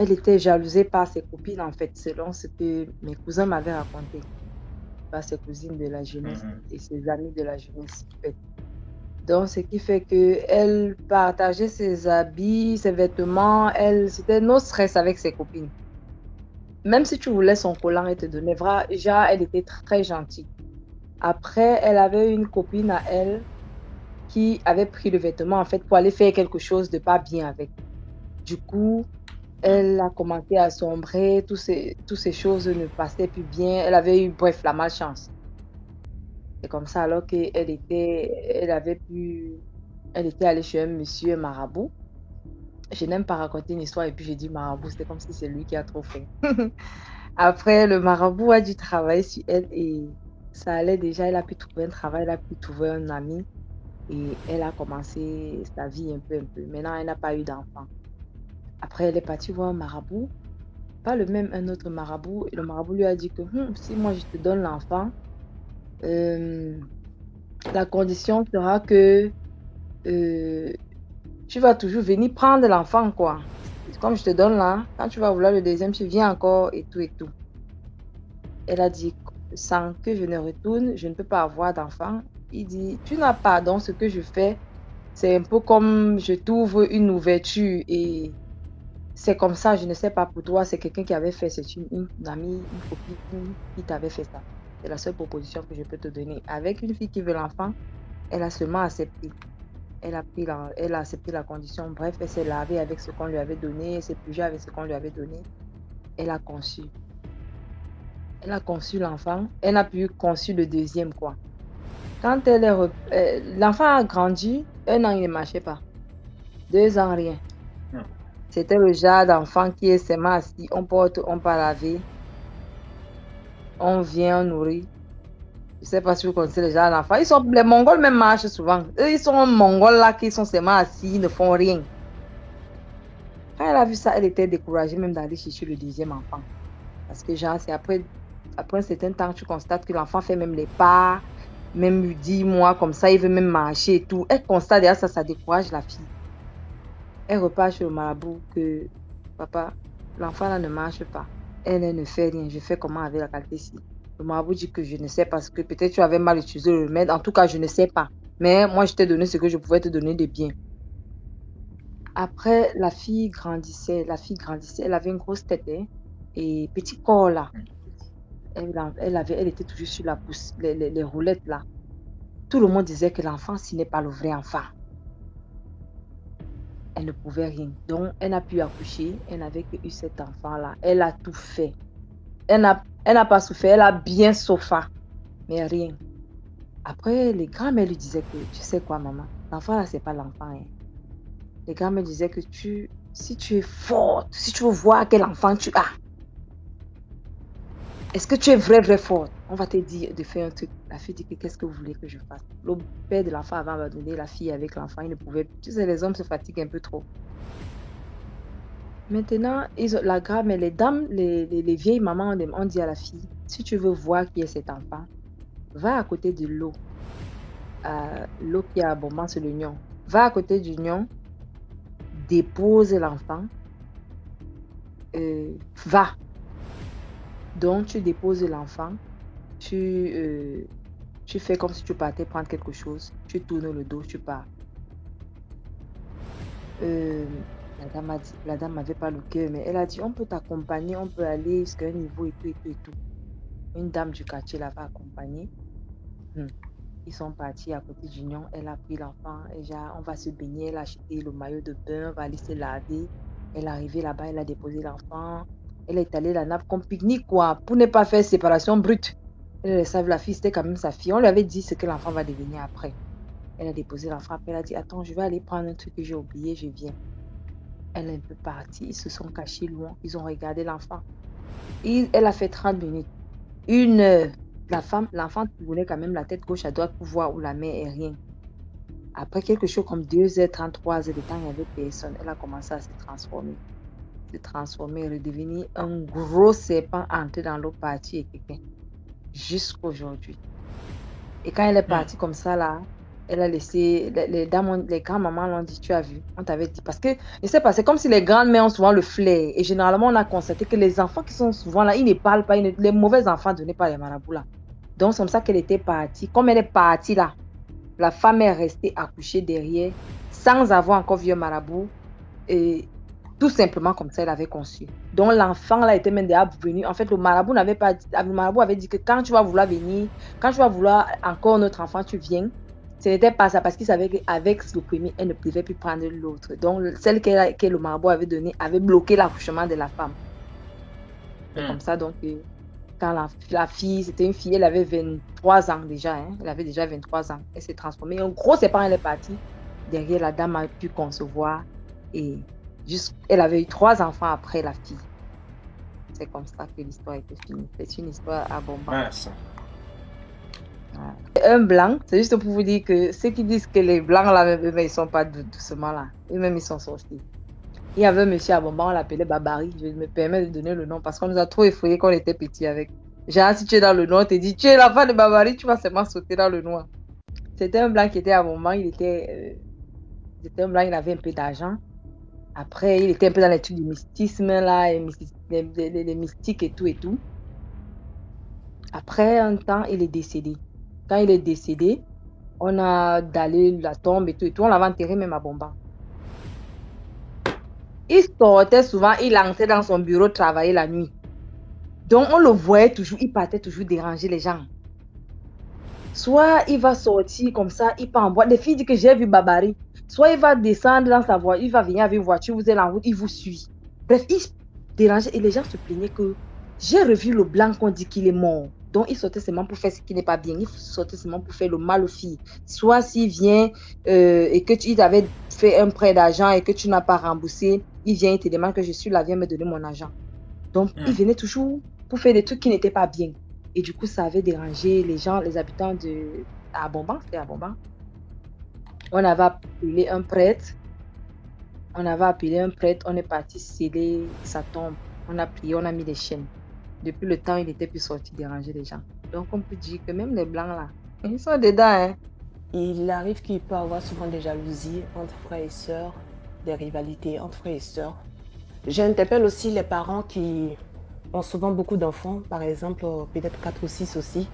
était jalousée par ses copines en fait, selon ce que mes cousins m'avaient raconté, par ses cousines de la jeunesse et ses amis de la jeunesse en fait. Donc, ce qui fait que elle partageait ses habits, ses vêtements, c'était no stress avec ses copines. Même si tu voulais son collant, elle te donnait. Genre, elle était très gentille. Après, elle avait une copine à elle qui avait pris le vêtement en fait pour aller faire quelque chose de pas bien avec. Du coup, elle a commencé à sombrer, toutes ces choses ne passaient plus bien. Elle avait eu, bref, la malchance. C'est comme ça alors qu'elle était allée chez un monsieur marabout. Je n'aime pas raconter une histoire et puis j'ai dit marabout, c'est comme si c'est lui qui a trop fait. Après, le marabout a dû travailler sur elle et ça allait déjà, elle a pu trouver un travail, elle a pu trouver un ami et elle a commencé sa vie un peu. Maintenant, elle n'a pas eu d'enfant. Après, elle est partie voir un marabout, pas le même, un autre marabout. Et le marabout lui a dit que si moi je te donne l'enfant, la condition sera que tu vas toujours venir prendre l'enfant, quoi. Comme je te donne là, quand tu vas vouloir le deuxième, tu viens encore et tout et tout. Elle a dit, sans que je ne retourne, je ne peux pas avoir d'enfant. Il dit, tu n'as pas, donc ce que je fais, c'est un peu comme je t'ouvre une ouverture et c'est comme ça, je ne sais pas pour toi, c'est quelqu'un qui avait fait, c'est une amie, une copine qui t'avait fait ça. C'est la seule proposition que je peux te donner. Avec une fille qui veut l'enfant, elle a seulement accepté. Elle a accepté la condition. Bref, elle s'est lavée avec ce qu'on lui avait donné, elle s'est purgée avec ce qu'on lui avait donné. Elle a conçu. Elle a conçu l'enfant. Elle n'a pu conçu le deuxième, quoi. Quand l'enfant a grandi, 1 an, il ne marchait pas. 2 ans, rien. C'était le genre d'enfant qui est seulement assis, on porte, on part laver, on vient, on nourrit. Je ne sais pas si vous connaissez les genre d'enfants. Les Mongols même marchent souvent. Eux, ils sont Mongols là qui sont seulement assis, ils ne font rien. Quand elle a vu ça, elle était découragée même d'aller chercher le deuxième enfant. Parce que genre, c'est après un certain temps, tu constates que l'enfant fait même les pas, même 10 mois comme ça, il veut même marcher et tout. Elle constate déjà ça décourage la fille. Elle repart chez le marabout que papa, l'enfant là ne marche pas. Elle ne fait rien. Je fais comment avec la qualité-ci? Le marabout dit que je ne sais pas, parce que peut-être tu avais mal utilisé le remède. En tout cas, je ne sais pas. Mais moi, je t'ai donné ce que je pouvais te donner de bien. Après, la fille grandissait. Elle avait une grosse tête et petit corps là. Elle était toujours sur les roulettes là. Tout le monde disait que l'enfant, ce n'est pas le vrai enfant. Elle ne pouvait rien. Donc, elle n'a pu accoucher. Elle n'avait que eu cet enfant-là. Elle a tout fait. Elle n'a pas souffert. Elle a bien souffert. Mais rien. Après, les grands-mères lui disaient que, tu sais quoi, maman, l'enfant là, c'est pas l'enfant. Les grands-mères disaient que si tu es forte, si tu veux voir quel enfant tu as, est-ce que tu es vrai forte? On va te dire de faire un truc. La fille dit que qu'est-ce que vous voulez que je fasse? Le père de l'enfant avait abandonné la fille avec l'enfant. Il ne pouvait plus. Tu sais, les hommes se fatiguent un peu trop. Maintenant, la grand-mère, les dames, les vieilles mamans ont dit à la fille, si tu veux voir qui est cet enfant, va à côté de l'eau. L'eau qui est abondante sur l'oignon. Va à côté du lion, dépose l'enfant. Va. Donc, tu déposes l'enfant, tu fais comme si tu partais prendre quelque chose, tu tournes le dos, tu pars. La dame n'avait pas le cœur, mais elle a dit, on peut t'accompagner, on peut aller jusqu'à un niveau et tout. Une dame du quartier l'avait accompagnée. Ils sont partis à côté du lion, elle a pris l'enfant, et on va se baigner, elle a acheté le maillot de bain, on va aller se laver. Elle est arrivée là-bas, elle a déposé l'enfant. Elle est allée la nappe comme pique-nique, quoi, pour ne pas faire séparation brute. Elle savait, la fille, c'était quand même sa fille. On lui avait dit ce que l'enfant va devenir après. Elle a déposé l'enfant, après elle a dit, attends, je vais aller prendre un truc que j'ai oublié, je viens. Elle est un peu partie, ils se sont cachés loin, ils ont regardé l'enfant. Elle a fait 30 minutes, 1 heure. l'enfant tournait quand même la tête gauche à droite pour voir où la mère est, rien. Après quelque chose comme 2h30, 3h de temps, il n'y avait personne. Elle a commencé à se transformer, redevenir un gros serpent entré dans l'autre partie et quelqu'un. Jusqu'aujourd'hui. Et quand elle est partie comme ça, là, elle a laissé, les grands-mamans l'ont dit, tu as vu, on t'avait dit. Parce que, je sais pas, c'est comme si les grandes-mères ont souvent le flair. Et généralement, on a constaté que les enfants qui sont souvent là, ils ne parlent pas, les mauvais enfants donnés par les marabouts là. Donc, c'est comme ça qu'elle était partie. Comme elle est partie là, la femme est restée accouchée derrière, sans avoir encore vu un marabout. Et tout simplement comme ça, elle avait conçu. Donc, l'enfant là était même déjà venu. En fait, le marabout avait dit que quand tu vas vouloir venir, quand tu vas vouloir encore notre enfant, tu viens. Ce n'était pas ça parce qu'il savait qu'avec le premier, elle ne pouvait plus prendre l'autre. Donc, celle que le marabout avait donnée avait bloqué l'accouchement de la femme. C'est comme ça, donc, quand la fille, c'était une fille, elle avait 23 ans déjà. Hein, elle avait déjà 23 ans. Elle s'est transformée. En gros, ses parents, elle est partie. Derrière, la dame a pu concevoir. Et elle avait eu 3 enfants après la fille. C'est comme ça que l'histoire était finie. C'est une histoire abominable. Un blanc, c'est juste pour vous dire que ceux qui disent que les blancs là, ils ne sont pas doucement là. Eux-mêmes, ils sont sortis. Il y avait un monsieur à Bomba, on l'appelait Babari. Je me permets de donner le nom parce qu'on nous a trop effrayés quand on était petits avec. Genre, si tu es dans le noir, on te dit, tu es l'enfant de Babari, tu vas seulement sauter dans le noir. C'était un blanc qui était à Bomba, c'était un blanc, il avait un peu d'argent. Après, il était un peu dans les trucs du mystisme, là, les mystiques et tout et tout. Après un temps, il est décédé. Quand il est décédé, on a dallé la tombe et tout, on l'avait enterré même à Bomba. Il sortait souvent, il lançait dans son bureau travailler la nuit. Donc, on le voyait toujours, il partait toujours déranger les gens. Soit il va sortir comme ça, il part en boîte. Les filles disent que j'ai vu Babari. Soit il va descendre dans sa voiture, il va venir avec une voiture, vous êtes en route, il vous suit. Bref, il dérangeait et les gens se plaignaient que j'ai revu le blanc qu'on dit qu'il est mort. Donc, il sortait seulement pour faire ce qui n'est pas bien. Il sortait seulement pour faire le mal aux filles. Soit s'il vient et que tu avais fait un prêt d'argent et que tu n'as pas remboursé, il vient, il te demande que je suis là, viens me donner mon argent. Donc, il venait toujours pour faire des trucs qui n'étaient pas bien. Et du coup, ça avait dérangé les gens, les habitants à Bomban, c'était à Bomban. On avait appelé un prêtre. On est parti sceller sa tombe. On a prié, on a mis des chaînes. Depuis le temps, il n'était plus sorti déranger les gens. Donc, on peut dire que même les blancs là, ils sont dedans. Hein. Il arrive qu'il peut y avoir souvent des jalousies entre frères et sœurs, des rivalités entre frères et sœurs. J'interpelle aussi les parents qui ont souvent beaucoup d'enfants, par exemple, peut-être 4 ou 6 aussi,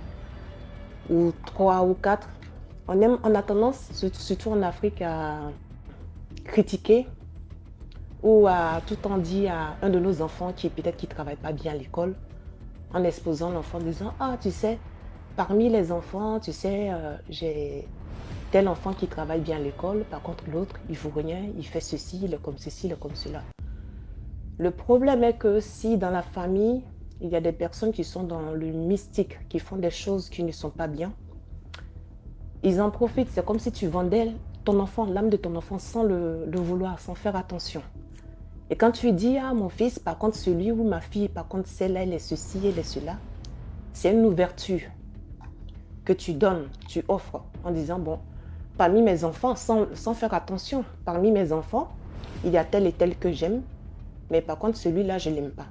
ou 3 ou 4. On a tendance, surtout en Afrique, à critiquer ou à tout en dire à un de nos enfants qui peut-être qui ne travaille pas bien à l'école, en exposant l'enfant, en disant « Ah, tu sais, parmi les enfants, tu sais, j'ai tel enfant qui travaille bien à l'école, par contre l'autre, il ne vaut rien, il fait ceci, il est comme ceci, il est comme cela. » Le problème est que si dans la famille, il y a des personnes qui sont dans le mystique, qui font des choses qui ne sont pas bien, ils en profitent. C'est comme si tu vendais ton enfant, l'âme de ton enfant sans le vouloir, sans faire attention. Et quand tu dis, ah mon fils, par contre celui ou ma fille, par contre celle-là, elle est ceci, elle est cela, c'est une ouverture que tu donnes, tu offres en disant, bon, parmi mes enfants, sans faire attention, parmi mes enfants, il y a tel et tel que j'aime, mais par contre celui-là, je ne l'aime pas.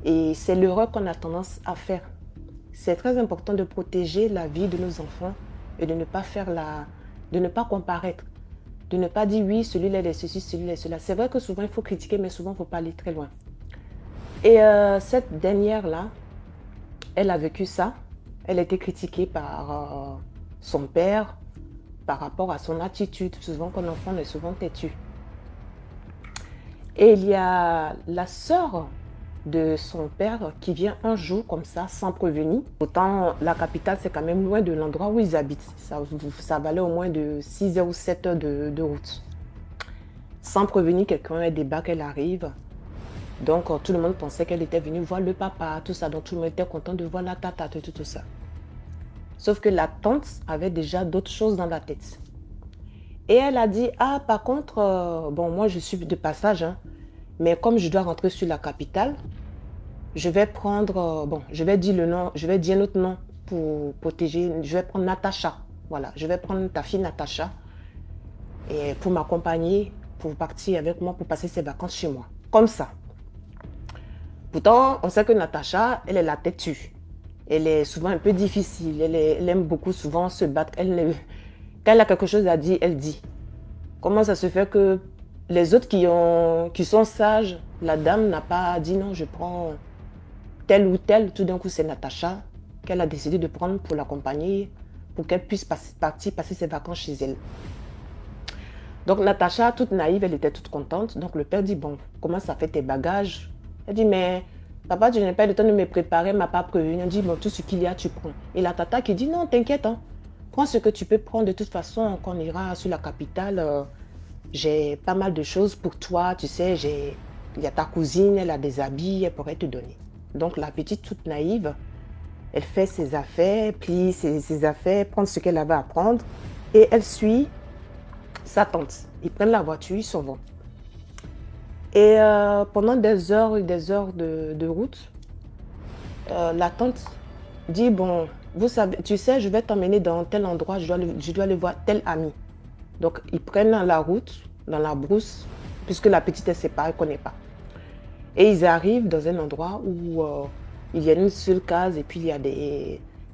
Et c'est l'erreur qu'on a tendance à faire. C'est très important de protéger la vie de nos enfants et de ne pas de ne pas comparaître. De ne pas dire oui, celui-là est ceci, celui-là est cela. C'est vrai que souvent il faut critiquer, mais souvent il ne faut pas aller très loin. Et cette dernière-là, elle a vécu ça. Elle a été critiquée par son père par rapport à son attitude. Souvent qu'un enfant est souvent têtu. Et il y a la sœur de son père qui vient un jour comme ça, sans prévenir. Pourtant, la capitale, c'est quand même loin de l'endroit où ils habitent. Ça valait au moins de 6 heures ou 7 heures de route. Sans prévenir quelqu'un, elle débarque, elle arrive. Donc, tout le monde pensait qu'elle était venue voir le papa, tout ça. Donc, tout le monde était content de voir la tata, tout ça. Sauf que la tante avait déjà d'autres choses dans la tête. Et elle a dit, ah, par contre, bon, moi, je suis de passage, hein, mais comme je dois rentrer sur la capitale, je vais prendre, je vais dire le nom, je vais dire notre nom pour protéger. Je vais prendre Natacha. Voilà, je vais prendre ta fille Natacha et pour m'accompagner, pour partir avec moi, pour passer ses vacances chez moi. Comme ça. Pourtant, on sait que Natacha, elle est la têtue. Elle est souvent un peu difficile. Elle aime beaucoup souvent se battre. Quand elle a quelque chose à dire, elle dit. Comment ça se fait que les autres qui sont sages, la dame n'a pas dit non, je prends tel ou tel. Tout d'un coup, c'est Natacha qu'elle a décidé de prendre pour l'accompagner, pour qu'elle puisse partir passer ses vacances chez elle. Donc Natacha, toute naïve, elle était toute contente. Donc le père dit, bon, comment ça fait tes bagages? Elle dit, mais papa, je n'ai pas eu le temps de me préparer, m'a pas prévenu. Elle dit, bon, tout ce qu'il y a, tu prends. Et la tata qui dit, non, t'inquiète, hein. Prends ce que tu peux prendre. De toute façon, quand on ira sur la capitale, j'ai pas mal de choses pour toi. Tu sais, il y a ta cousine, elle a des habits, elle pourrait te donner. Donc la petite, toute naïve, elle fait ses affaires, plie ses affaires, prend ce qu'elle avait à prendre et elle suit sa tante. Ils prennent la voiture, ils s'en vont. Et pendant des heures et des heures de route, la tante dit, bon, vous savez, tu sais, je vais t'emmener dans tel endroit, je dois aller voir tel ami. Donc, ils prennent la route, dans la brousse, puisque la petite, elle ne sait pas, elle ne connaît pas. Et ils arrivent dans un endroit où il y a une seule case et puis il y a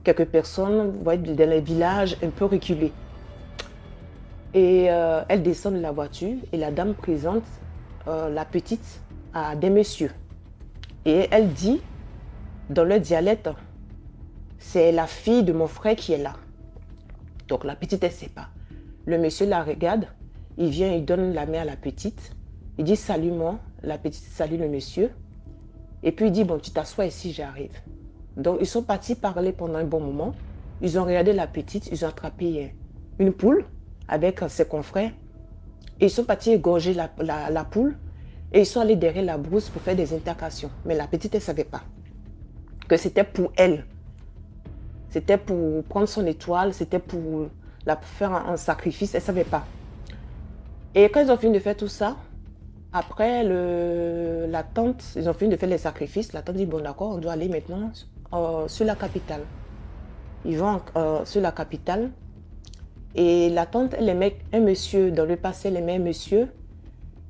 quelques personnes, vous voyez, dans les villages un peu reculés. Et elle descend de la voiture et la dame présente la petite à des messieurs. Et elle dit, dans leur dialecte, c'est la fille de mon frère qui est là. Donc la petite, elle ne sait pas. Le monsieur la regarde, il vient, il donne la main à la petite. Il dit, salue-moi. La petite salue le monsieur. Et puis il dit, bon, tu t'assois ici, j'arrive. Donc ils sont partis parler pendant un bon moment. Ils ont regardé la petite, ils ont attrapé une poule avec ses confrères. Et ils sont partis égorger la poule. Et ils sont allés derrière la brousse pour faire des intercations. Mais la petite, elle ne savait pas que c'était pour elle. C'était pour prendre son étoile, c'était pour la faire un sacrifice, elle ne savait pas. Et quand ils ont fini de faire tout ça, après la tante, ils ont fini de faire les sacrifices, la tante dit, bon d'accord, on doit aller maintenant sur la capitale. Ils vont sur la capitale et la tante, elle aimait un monsieur, dans le passé, elle aimait un monsieur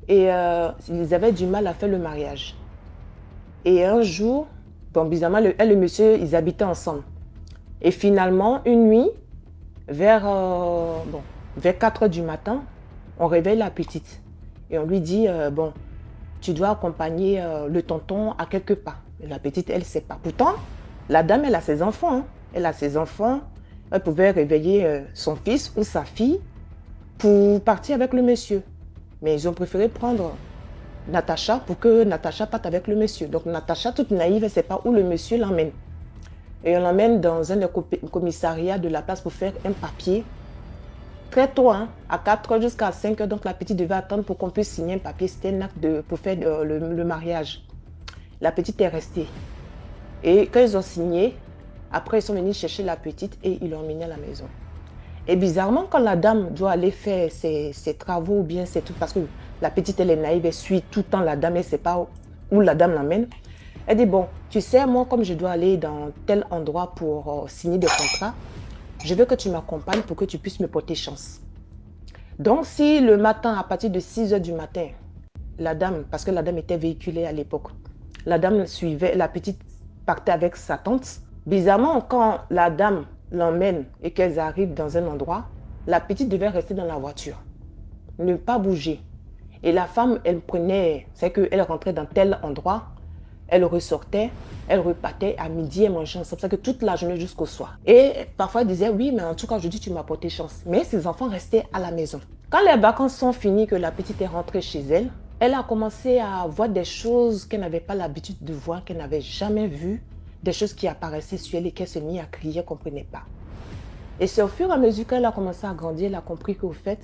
et ils avaient du mal à faire le mariage. Et un jour, bon bizarrement, elle et le monsieur, ils habitaient ensemble. Et finalement, une nuit, vers 4 h du matin, on réveille la petite. Et on lui dit, bon, tu dois accompagner le tonton à quelque part. Et la petite, elle ne sait pas. Pourtant, la dame, elle a ses enfants. Hein. Elle a ses enfants. Elle pouvait réveiller son fils ou sa fille pour partir avec le monsieur. Mais ils ont préféré prendre Natacha pour que Natacha parte avec le monsieur. Donc Natacha, toute naïve, elle ne sait pas où le monsieur l'emmène. Et on l'emmène dans un commissariat de la place pour faire un papier. Très tôt, hein, à 4 h jusqu'à 5 h, donc la petite devait attendre pour qu'on puisse signer un papier. C'était un acte pour faire le mariage. La petite est restée. Et quand ils ont signé, après ils sont venus chercher la petite et ils l'ont emmenée à la maison. Et bizarrement, quand la dame doit aller faire ses travaux ou bien c'est tout, parce que la petite elle est naïve, elle suit tout le temps la dame, elle ne sait pas où la dame l'emmène. Elle dit, bon, tu sais, moi, comme je dois aller dans tel endroit pour signer des contrats, je veux que tu m'accompagnes pour que tu puisses me porter chance. Donc, si le matin, à partir de 6 h du matin, la dame, parce que la dame était véhiculée à l'époque, la dame suivait, la petite partait avec sa tante. Bizarrement, quand la dame l'emmène et qu'elles arrivent dans un endroit, la petite devait rester dans la voiture, ne pas bouger. Et la femme, elle prenait, c'est qu'elle rentrait dans tel endroit, elle ressortait, elle repartait à midi, elle mangeait ensemble. C'est que toute la journée jusqu'au soir. Et parfois, elle disait, oui, mais en tout cas, aujourd'hui, tu m'as porté chance. Mais ses enfants restaient à la maison. Quand les vacances sont finies, que la petite est rentrée chez elle, elle a commencé à voir des choses qu'elle n'avait pas l'habitude de voir, qu'elle n'avait jamais vues, des choses qui apparaissaient sur elle et qu'elle se mit à crier, elle ne comprenait pas. Et c'est au fur et à mesure qu'elle a commencé à grandir, elle a compris qu'au fait,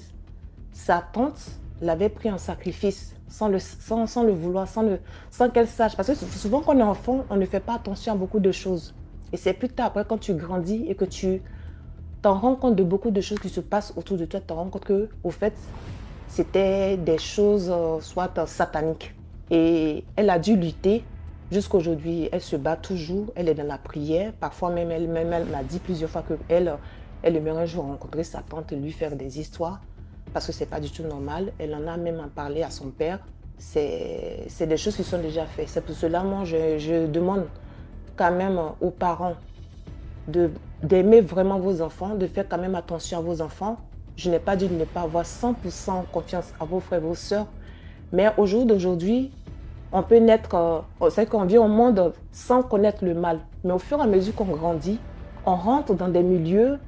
sa tante l'avait pris en sacrifice, sans le vouloir, sans qu'elle sache. Parce que souvent quand on est enfant, on ne fait pas attention à beaucoup de choses. Et c'est plus tard, après, quand tu grandis et que tu t'en rends compte de beaucoup de choses qui se passent autour de toi, tu te rends compte que, au fait, c'était des choses soit sataniques. Et elle a dû lutter Jusqu'aujourd'hui, elle se bat toujours, elle est dans la prière. Parfois même, elle m'a dit plusieurs fois qu'elle aimerait un jour rencontrer sa tante et lui faire des histoires, parce que c'est pas du tout normal. Elle en a même parlé à son père. C'est des choses qui sont déjà faites. C'est pour cela, moi, je demande quand même aux parents d'aimer vraiment vos enfants, de faire quand même attention à vos enfants. Je n'ai pas dit de ne pas avoir 100% confiance à vos frères et vos sœurs, mais au jour d'aujourd'hui, on peut naître, c'est qu'on vit au monde sans connaître le mal. Mais au fur et à mesure qu'on grandit, on rentre dans des milieux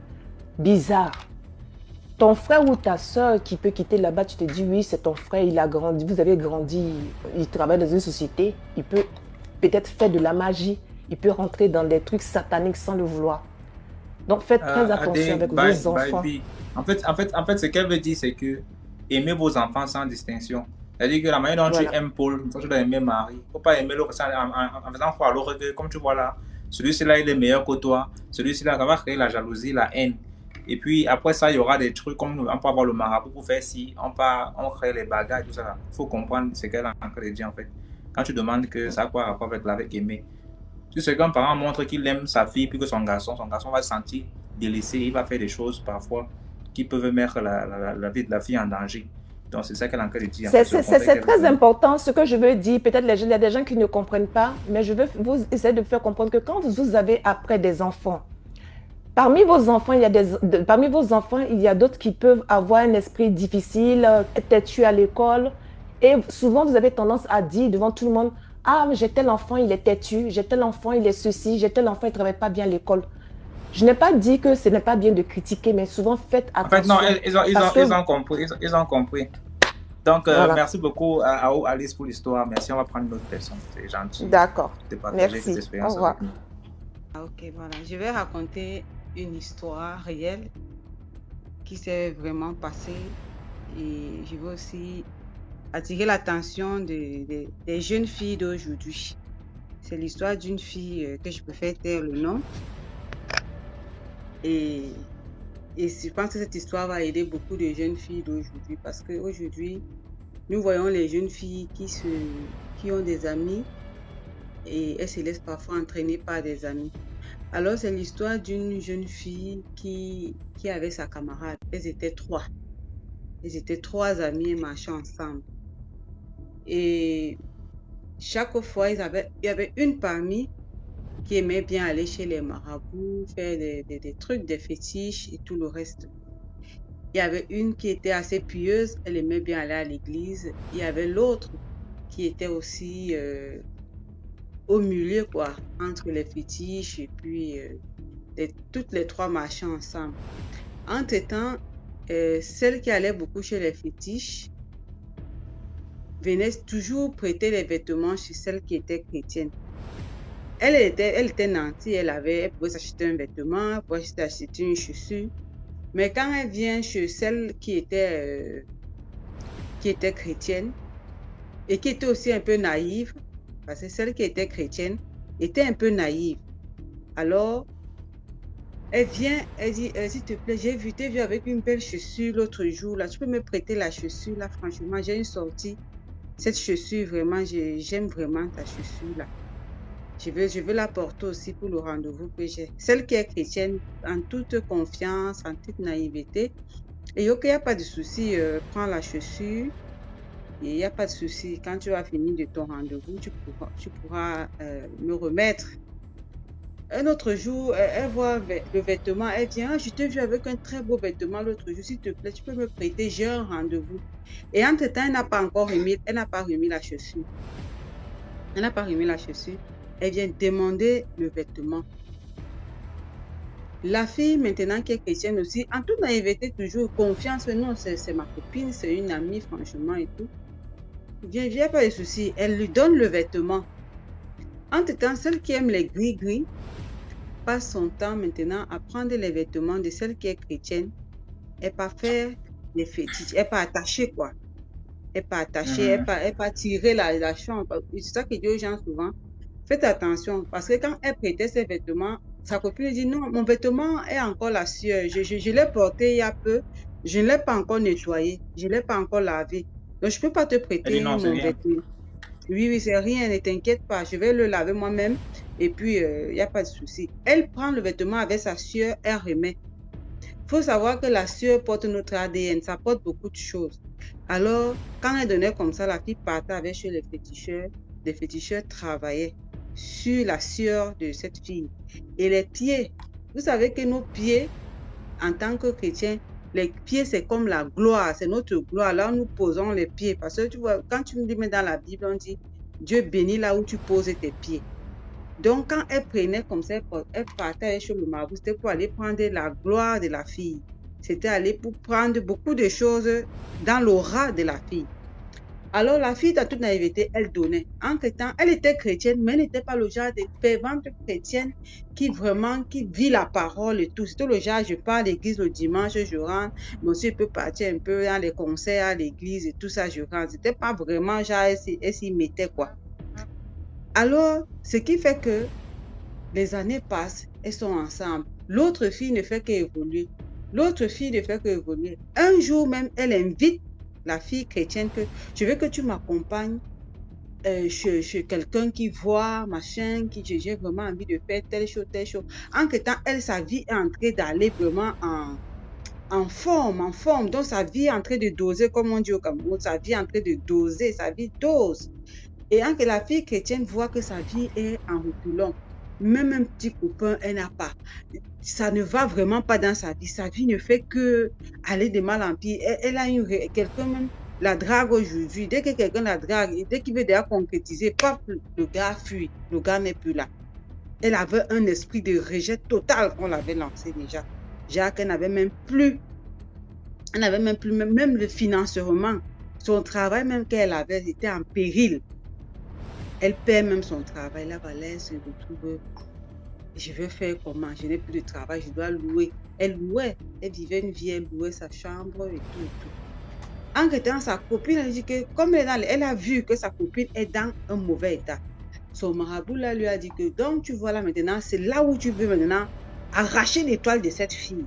bizarres. Ton frère ou ta soeur qui peut quitter là-bas, tu te dis oui, c'est ton frère, il a grandi, vous avez grandi, il travaille dans une société, il peut peut-être faire de la magie, il peut rentrer dans des trucs sataniques sans le vouloir. Donc faites très attention avec vos enfants. En fait, ce qu'elle veut dire, c'est que aimez vos enfants sans distinction. C'est-à-dire que la manière dont tu aimes Paul, tu dois aimer Marie. Il ne faut pas aimer l'autre en faisant croire à l'autre que, comme tu vois là, celui-ci-là, il est meilleur que toi. Celui-ci-là, ça va créer la jalousie, la haine. Et puis après ça, il y aura des trucs comme on peut avoir le marabout pour faire ci, on crée les bagarres et tout ça. Il faut comprendre ce qu'elle a en train de dire en fait. Quand tu demandes que ça a quoi rapport avec aimer. Si c'est qu'un parent montre qu'il aime sa fille puis que son garçon va se sentir délaissé, il va faire des choses parfois qui peuvent mettre la vie de la fille en danger. Donc c'est ça qu'elle a en train de dire. C'est très important ce que je veux dire. Peut-être il y a des gens qui ne comprennent pas, mais je veux vous essayer de faire comprendre que quand vous avez après des enfants, parmi vos enfants, il y a d'autres qui peuvent avoir un esprit difficile, être têtu à l'école. Et souvent, vous avez tendance à dire devant tout le monde, « Ah, mais j'ai tel enfant, il est têtu. J'ai tel enfant, il est ceci. J'ai tel enfant, il ne travaille pas bien à l'école. » Je n'ai pas dit que ce n'est pas bien de critiquer, mais souvent, faites attention. En fait, non, ils ont compris. Ils ont compris. Donc, voilà. Merci beaucoup à Alice pour l'histoire. Merci, on va prendre une autre personne. C'est gentil. D'accord. De partager cette expérience. Au revoir. Ok, voilà. Je vais raconter une histoire réelle qui s'est vraiment passée et je veux aussi attirer l'attention des jeunes filles d'aujourd'hui. C'est l'histoire d'une fille que je préfère taire le nom et je pense que cette histoire va aider beaucoup de jeunes filles d'aujourd'hui parce qu'aujourd'hui, nous voyons les jeunes filles qui ont des amis et elles se laissent parfois entraîner par des amis. Alors, c'est l'histoire d'une jeune fille qui avait sa camarade. Elles étaient trois. Elles étaient trois amies et marchaient ensemble. Et chaque fois, il y avait une parmi qui aimait bien aller chez les marabouts, faire des trucs, des fétiches et tout le reste. Il y avait une qui était assez pieuse, elle aimait bien aller à l'église. Il y avait l'autre qui était aussi au milieu, quoi, entre les fétiches et puis toutes les trois marchaient ensemble. Entre-temps, celle qui allait beaucoup chez les fétiches venait toujours prêter les vêtements chez celle qui était chrétienne. Elle était nantie, elle pouvait s'acheter un vêtement, elle pouvait s'acheter une chaussure. Mais quand elle vient chez celle qui était chrétienne et qui était aussi un peu naïve, parce que celle qui était chrétienne était un peu naïve. Alors, elle vient, elle dit, s'il te plaît, t'ai vu avec une belle chaussure l'autre jour, là, tu peux me prêter la chaussure, là, franchement, j'ai une sortie. Cette chaussure, vraiment, j'aime vraiment ta chaussure, là. Je veux la porter aussi pour le rendez-vous que j'ai. Celle qui est chrétienne, en toute confiance, en toute naïveté. Et ok, il n'y a pas de souci, prends la chaussure. Et il n'y a pas de souci. Quand tu vas finir de ton rendez-vous, tu pourras me remettre. Un autre jour, elle voit le vêtement. Elle dit, je t'ai vu avec un très beau vêtement l'autre jour. S'il te plaît, tu peux me prêter. J'ai un rendez-vous. Et entre-temps, elle n'a pas remis la chaussure. Elle n'a pas remis la chaussure. Elle vient demander le vêtement. La fille, maintenant, qui est chrétienne aussi, en toute naïveté, toujours confiance. Non, c'est ma copine, c'est une amie, franchement, et tout. Viens, pas de souci. Elle lui donne le vêtement. Entre-temps, celle qui aime les gris-gris passe son temps maintenant à prendre les vêtements de celle qui est chrétienne et pas faire les fétiches. Elle pas attacher, quoi. Elle pas attacher, elle pas tirer la chambre. C'est ça que je dis aux gens souvent. Faites attention, parce que quand elle prêtait ses vêtements, sa copine dit non, mon vêtement est encore la sueur. Je l'ai porté il y a peu, je ne l'ai pas encore nettoyé, je ne l'ai pas encore lavé. Donc, je ne peux pas te prêter mon vêtement. Oui, oui, c'est rien, ne t'inquiète pas, je vais le laver moi-même et puis il n'y a pas de souci. Elle prend le vêtement avec sa sueur, elle remet. Il faut savoir que la sueur porte notre ADN, ça porte beaucoup de choses. Alors, quand elle donnait comme ça, la fille partait avec chez les féticheurs travaillaient sur la sueur de cette fille. Et les pieds, vous savez que nos pieds, en tant que chrétiens, les pieds, c'est comme la gloire, c'est notre gloire. Là, nous posons les pieds. Parce que tu vois, quand tu me dis, mais dans la Bible, on dit, Dieu bénit là où tu poses tes pieds. Donc, quand elle prenait comme ça, elle partait chez le marabout, c'était pour aller prendre la gloire de la fille. C'était aller pour prendre beaucoup de choses dans l'aura de la fille. Alors, la fille, dans toute naïveté, elle donnait. En temps, elle était chrétienne, mais elle n'était pas le genre de fervente chrétienne qui vit la parole et tout. C'était le genre, je pars à l'église le dimanche, je rentre. Monsieur peut partir un peu dans les concerts à l'église et tout ça, je rentre. C'était pas vraiment genre, elle s'y mettait, quoi. Alors, ce qui fait que les années passent, elles sont ensemble. L'autre fille ne fait qu'évoluer. Un jour même, elle invite la fille chrétienne que je veux que tu m'accompagnes chez quelqu'un qui voit, machin, qui j'ai vraiment envie de faire telle chose. En que temps, elle, sa vie est en train d'aller vraiment en forme. Donc, sa vie est en train de doser, comme on dit au Cameroun, sa vie est en train de doser, sa vie dose. Et en que la fille chrétienne voit que sa vie est en reculant, même un petit copain, elle n'a pas. Ça ne va vraiment pas dans sa vie. Sa vie ne fait que aller de mal en pire. Elle a quelqu'un même la drague aujourd'hui. Dès que quelqu'un la drague, dès qu'il veut déjà concrétiser, paf, le gars fuit. Le gars n'est plus là. Elle avait un esprit de rejet total qu'on l'avait lancé déjà. Jacques, elle n'avait même plus, même le financement. Son travail même qu'elle avait était en péril. Elle perd même son travail. Là, elle se retrouve. Je vais faire comment? Je n'ai plus de travail, je dois louer. Elle louait. Elle vivait une vie, elle louait sa chambre et tout. En étant sa copine, elle dit que comme elle a vu que sa copine est dans un mauvais état. Son marabout là lui a dit que donc tu vois là maintenant, c'est là où tu veux maintenant arracher l'étoile de cette fille.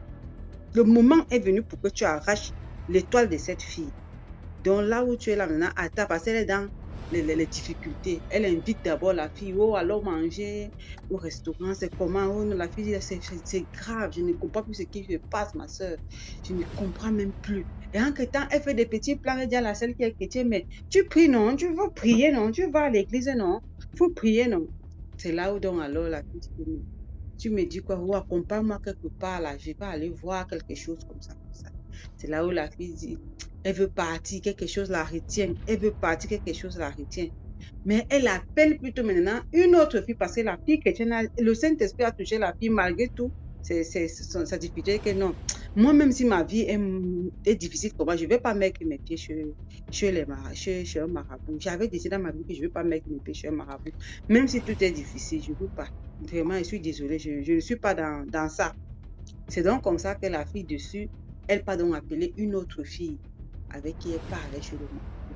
Le moment est venu pour que tu arraches l'étoile de cette fille. Donc là où tu es là maintenant, attends, parce qu'elle est dans les difficultés. Elle invite d'abord la fille, oh, allons manger au restaurant, c'est comment? Oh, la fille dit, c'est grave, je ne comprends plus ce qui se passe, ma soeur. Je ne comprends même plus. Et en quel temps, elle fait des petits plans, elle dit à la celle qui est chrétienne, mais tu pries, non? Tu vas prier, non? Tu vas à l'église, non? Il faut prier, non? C'est là où donc alors la fille dit, tu me dis quoi? Oh, accompagne-moi quelque part là, je vais aller voir quelque chose comme ça. C'est là où la fille dit, elle veut partir, quelque chose la retient. Mais elle appelle plutôt maintenant une autre fille parce que la fille chrétienne, le Saint-Esprit a touché la fille malgré tout. Ça difficulté que non. Moi, même si ma vie est difficile pour moi, je ne vais pas mettre mes pieds chez un marabout. J'avais décidé dans ma vie que je ne vais pas mettre mes pieds chez un marabout. Même si tout est difficile, je ne veux pas. Vraiment, je suis désolée, je ne suis pas dans ça. C'est donc comme ça que la fille dessus, elle part donc appeler une autre fille avec qui elle parlait chez le marabout.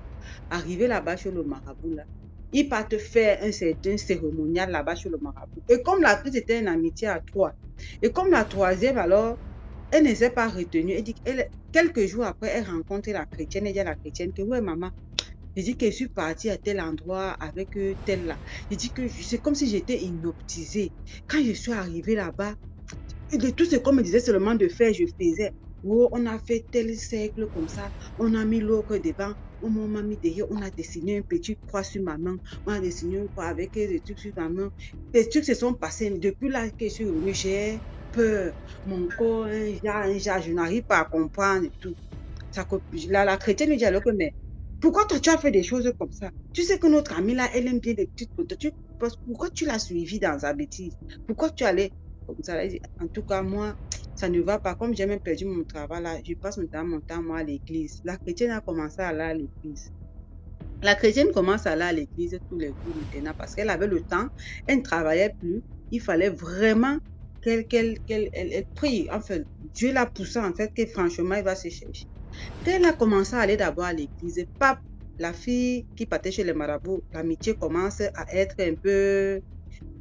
Arrivé là-bas chez le marabout, là, il part te faire un certain cérémonial là-bas chez le marabout. Et comme la fille était une amitié à trois, et comme la troisième, alors, elle ne s'est pas retenue. Elle dit quelques jours après, elle rencontre la chrétienne. Elle dit à la chrétienne que, ouais, maman, je dis que je suis partie à tel endroit avec tel là. Je dis que c'est comme si j'étais hypnotisée. Quand je suis arrivée là-bas, de tout ce qu'on me disait seulement de faire, je faisais. Oh, on a fait tel cercle comme ça, on a mis l'encre devant, on m'a mis derrière, on a dessiné un petit croix sur ma main, on a dessiné une croix avec des trucs sur ma main. Les trucs se sont passés. Depuis là que je suis revenue, j'ai peur. Mon corps, je n'arrive pas à comprendre et tout. La chrétienne lui dit alors que, mais pourquoi toi tu as fait des choses comme ça? Tu sais que notre amie là, elle aime bien des petites photos. Pourquoi tu l'as suivie dans sa bêtise? Pourquoi tu allais comme ça? En tout cas, moi, ça ne va pas. Comme j'ai même perdu mon travail là, je passe mon temps moi à l'église. La chrétienne a commencé à aller à l'église. La chrétienne commence à aller à l'église tous les jours maintenant parce qu'elle avait le temps, elle ne travaillait plus. Il fallait vraiment qu'elle prie. Enfin, Dieu l'a poussée en fait que franchement, il va se chercher. Quand elle a commencé à aller d'abord à l'église, pape, la fille qui partait chez les marabouts, l'amitié commence à être un peu...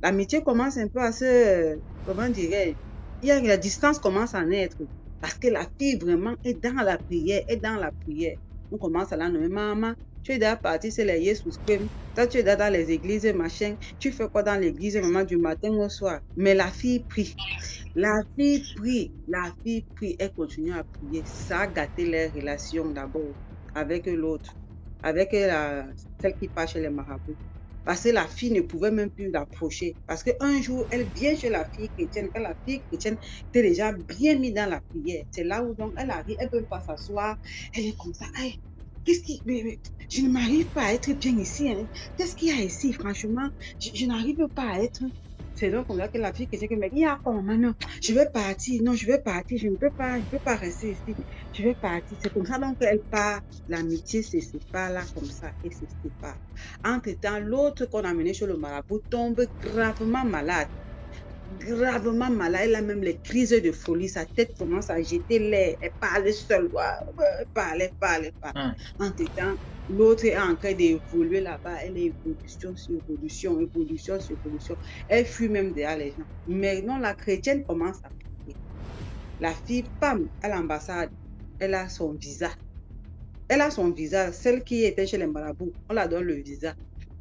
L'amitié commence un peu à se... Comment dirais-je? La distance commence à naître parce que la fille vraiment est dans la prière, On commence à la nommer maman, Tu es déjà parti, c'est les Jesus Christ. Toi, tu es déjà dans les églises, machin. Tu fais quoi dans l'église, maman, du matin au soir? Mais la fille prie. La fille prie. Elle continue à prier. Ça a gâté les relations d'abord avec l'autre, avec celle qui part chez les marabouts. Parce que la fille ne pouvait même plus l'approcher. Parce qu'un jour, elle vient chez la fille chrétienne. Quand la fille chrétienne était déjà bien mise dans la prière. C'est là où donc elle arrive, elle ne peut pas s'asseoir. Elle est comme ça. Hey, qu'est-ce qui... Mais je ne m'arrive pas à être bien ici. Hein. Qu'est-ce qu'il y a ici, franchement? Je n'arrive pas à être... C'est donc comme ça que la fille chrétienne me dit, ah, comment maintenant? Je vais partir. Non, je vais partir. Je ne peux pas rester ici. Je vais partir. C'est comme ça donc qu'elle part. L'amitié se sépare là comme ça. Elle se sépare. Entre-temps, l'autre qu'on a amené chez le marabout tombe gravement malade. Gravement malade. Elle a même les crises de folie. Sa tête commence à jeter l'air. Elle parle seule. Elle parle. Entre-temps, l'autre est en train d'évoluer là-bas. Elle est évolution sur évolution. Elle fuit même derrière les gens. Mais non, la chrétienne commence à prier. La fille, pam, à l'ambassade, elle a son visa. Celle qui était chez les marabouts, on la donne le visa.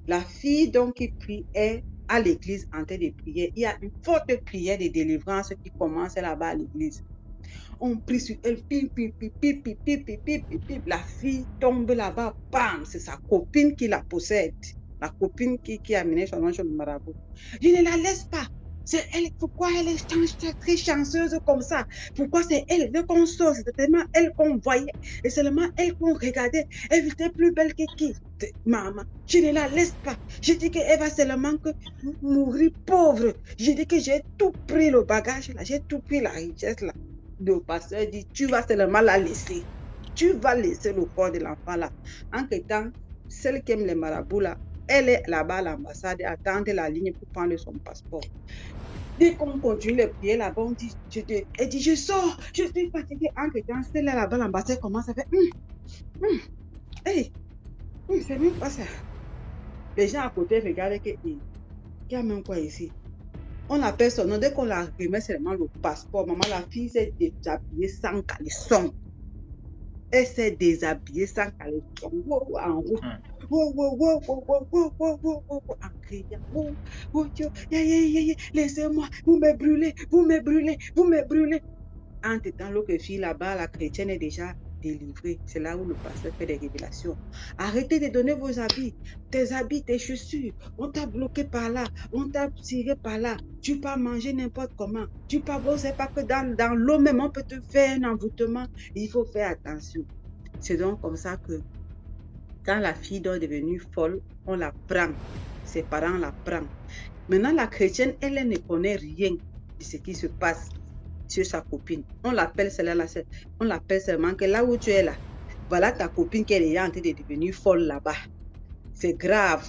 La fille donc qui prie est à l'église en train de prier. Il y a une forte prière de délivrance qui commence là-bas à l'église. On prie sur elle, la fille tombe là-bas, bam, c'est sa copine qui la possède. La copine qui a amené son nom chez le marabout. Je ne la laisse pas. C'est elle, pourquoi elle est très chanceuse comme ça? Pourquoi c'est elle? Dès qu'on sort, c'était tellement elle qu'on voyait. Et seulement elle qu'on regardait. Elle était plus belle que qui? Maman, je ne la laisse pas. Je dis qu'elle va seulement mourir pauvre. Je dis que j'ai tout pris le bagage là. J'ai tout pris la richesse là. Le pasteur dit, tu vas seulement la laisser. Tu vas laisser le corps de l'enfant là. En quel temps, celle qui aime les marabouts là, elle est là-bas à l'ambassade et attend la ligne pour prendre son passeport. Dès qu'on continue les prières là-bas, on dit, elle dit, je sors, je suis fatiguée. En quel temps, celle là-bas, l'ambassade commence à faire, c'est même pas ça. Les gens à côté regardent qu'il y a même quoi ici. On appelle son nom, dès qu'on la remet seulement le passeport, maman, la fille s'est déshabillée sans caleçon. Elle s'est déshabillée sans caleçon. En route. En criant. Laissez-moi, vous me brûlez. Entre-temps, l'autre fille là-bas, la chrétienne est déjà délivrée. C'est là où le pasteur fait des révélations. Arrêtez de donner vos habits. Tes habits, tes chaussures. On t'a bloqué par là. On t'a tiré par là. Tu peux manger n'importe comment. Tu peux boire, c'est pas que dans l'eau même, on peut te faire un envoûtement. Il faut faire attention. C'est donc comme ça que quand la fille doit devenir folle, on la prend. Ses parents la prennent. Maintenant, la chrétienne, elle ne connaît rien de ce qui se passe sur sa copine. On l'appelle celle-là, on l'appelle seulement que là où tu es là, voilà ta copine qui est déjà en train de devenir folle là-bas. C'est grave.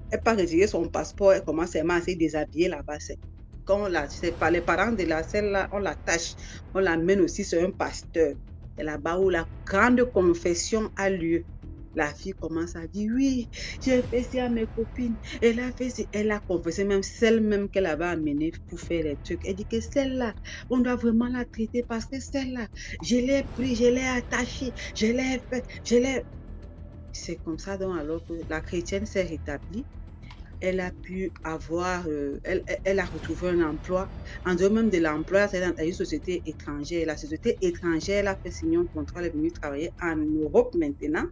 Elle n'a pas retiré son passeport, elle commence à se déshabiller là-bas. Quand c'est pas les parents de la celle-là, on l'attache, on l'amène aussi sur un pasteur. Et là-bas où la grande confession a lieu. La fille commence à dire, oui, j'ai fait ça à mes copines. Elle a fait ça. Elle a confessé même celle même qu'elle avait amenée pour faire les trucs. Elle dit que celle-là, on doit vraiment la traiter parce que celle-là, je l'ai pris, je l'ai attachée, je l'ai fait, C'est comme ça donc alors que la chrétienne s'est rétablie. Elle a pu avoir, elle a retrouvé un emploi. En dehors même de l'emploi, c'est dans une société étrangère. La société étrangère, elle a fait signer un contrat, elle est venue travailler en Europe maintenant.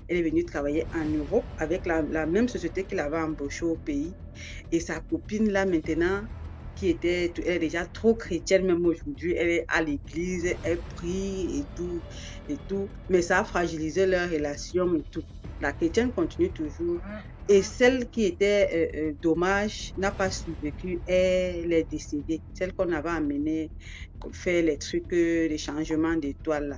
Elle est venue travailler en Europe avec la même société qui l'avait embauchée au pays. Et sa copine là maintenant, elle est déjà trop chrétienne même aujourd'hui, elle est à l'église, elle prie et tout. Mais ça a fragilisé leur relation et tout. La chrétienne continue toujours. Et celle qui était dommage n'a pas survécu, elle est décédée. Celle qu'on avait amenée faire les trucs, les changements d'étoiles là.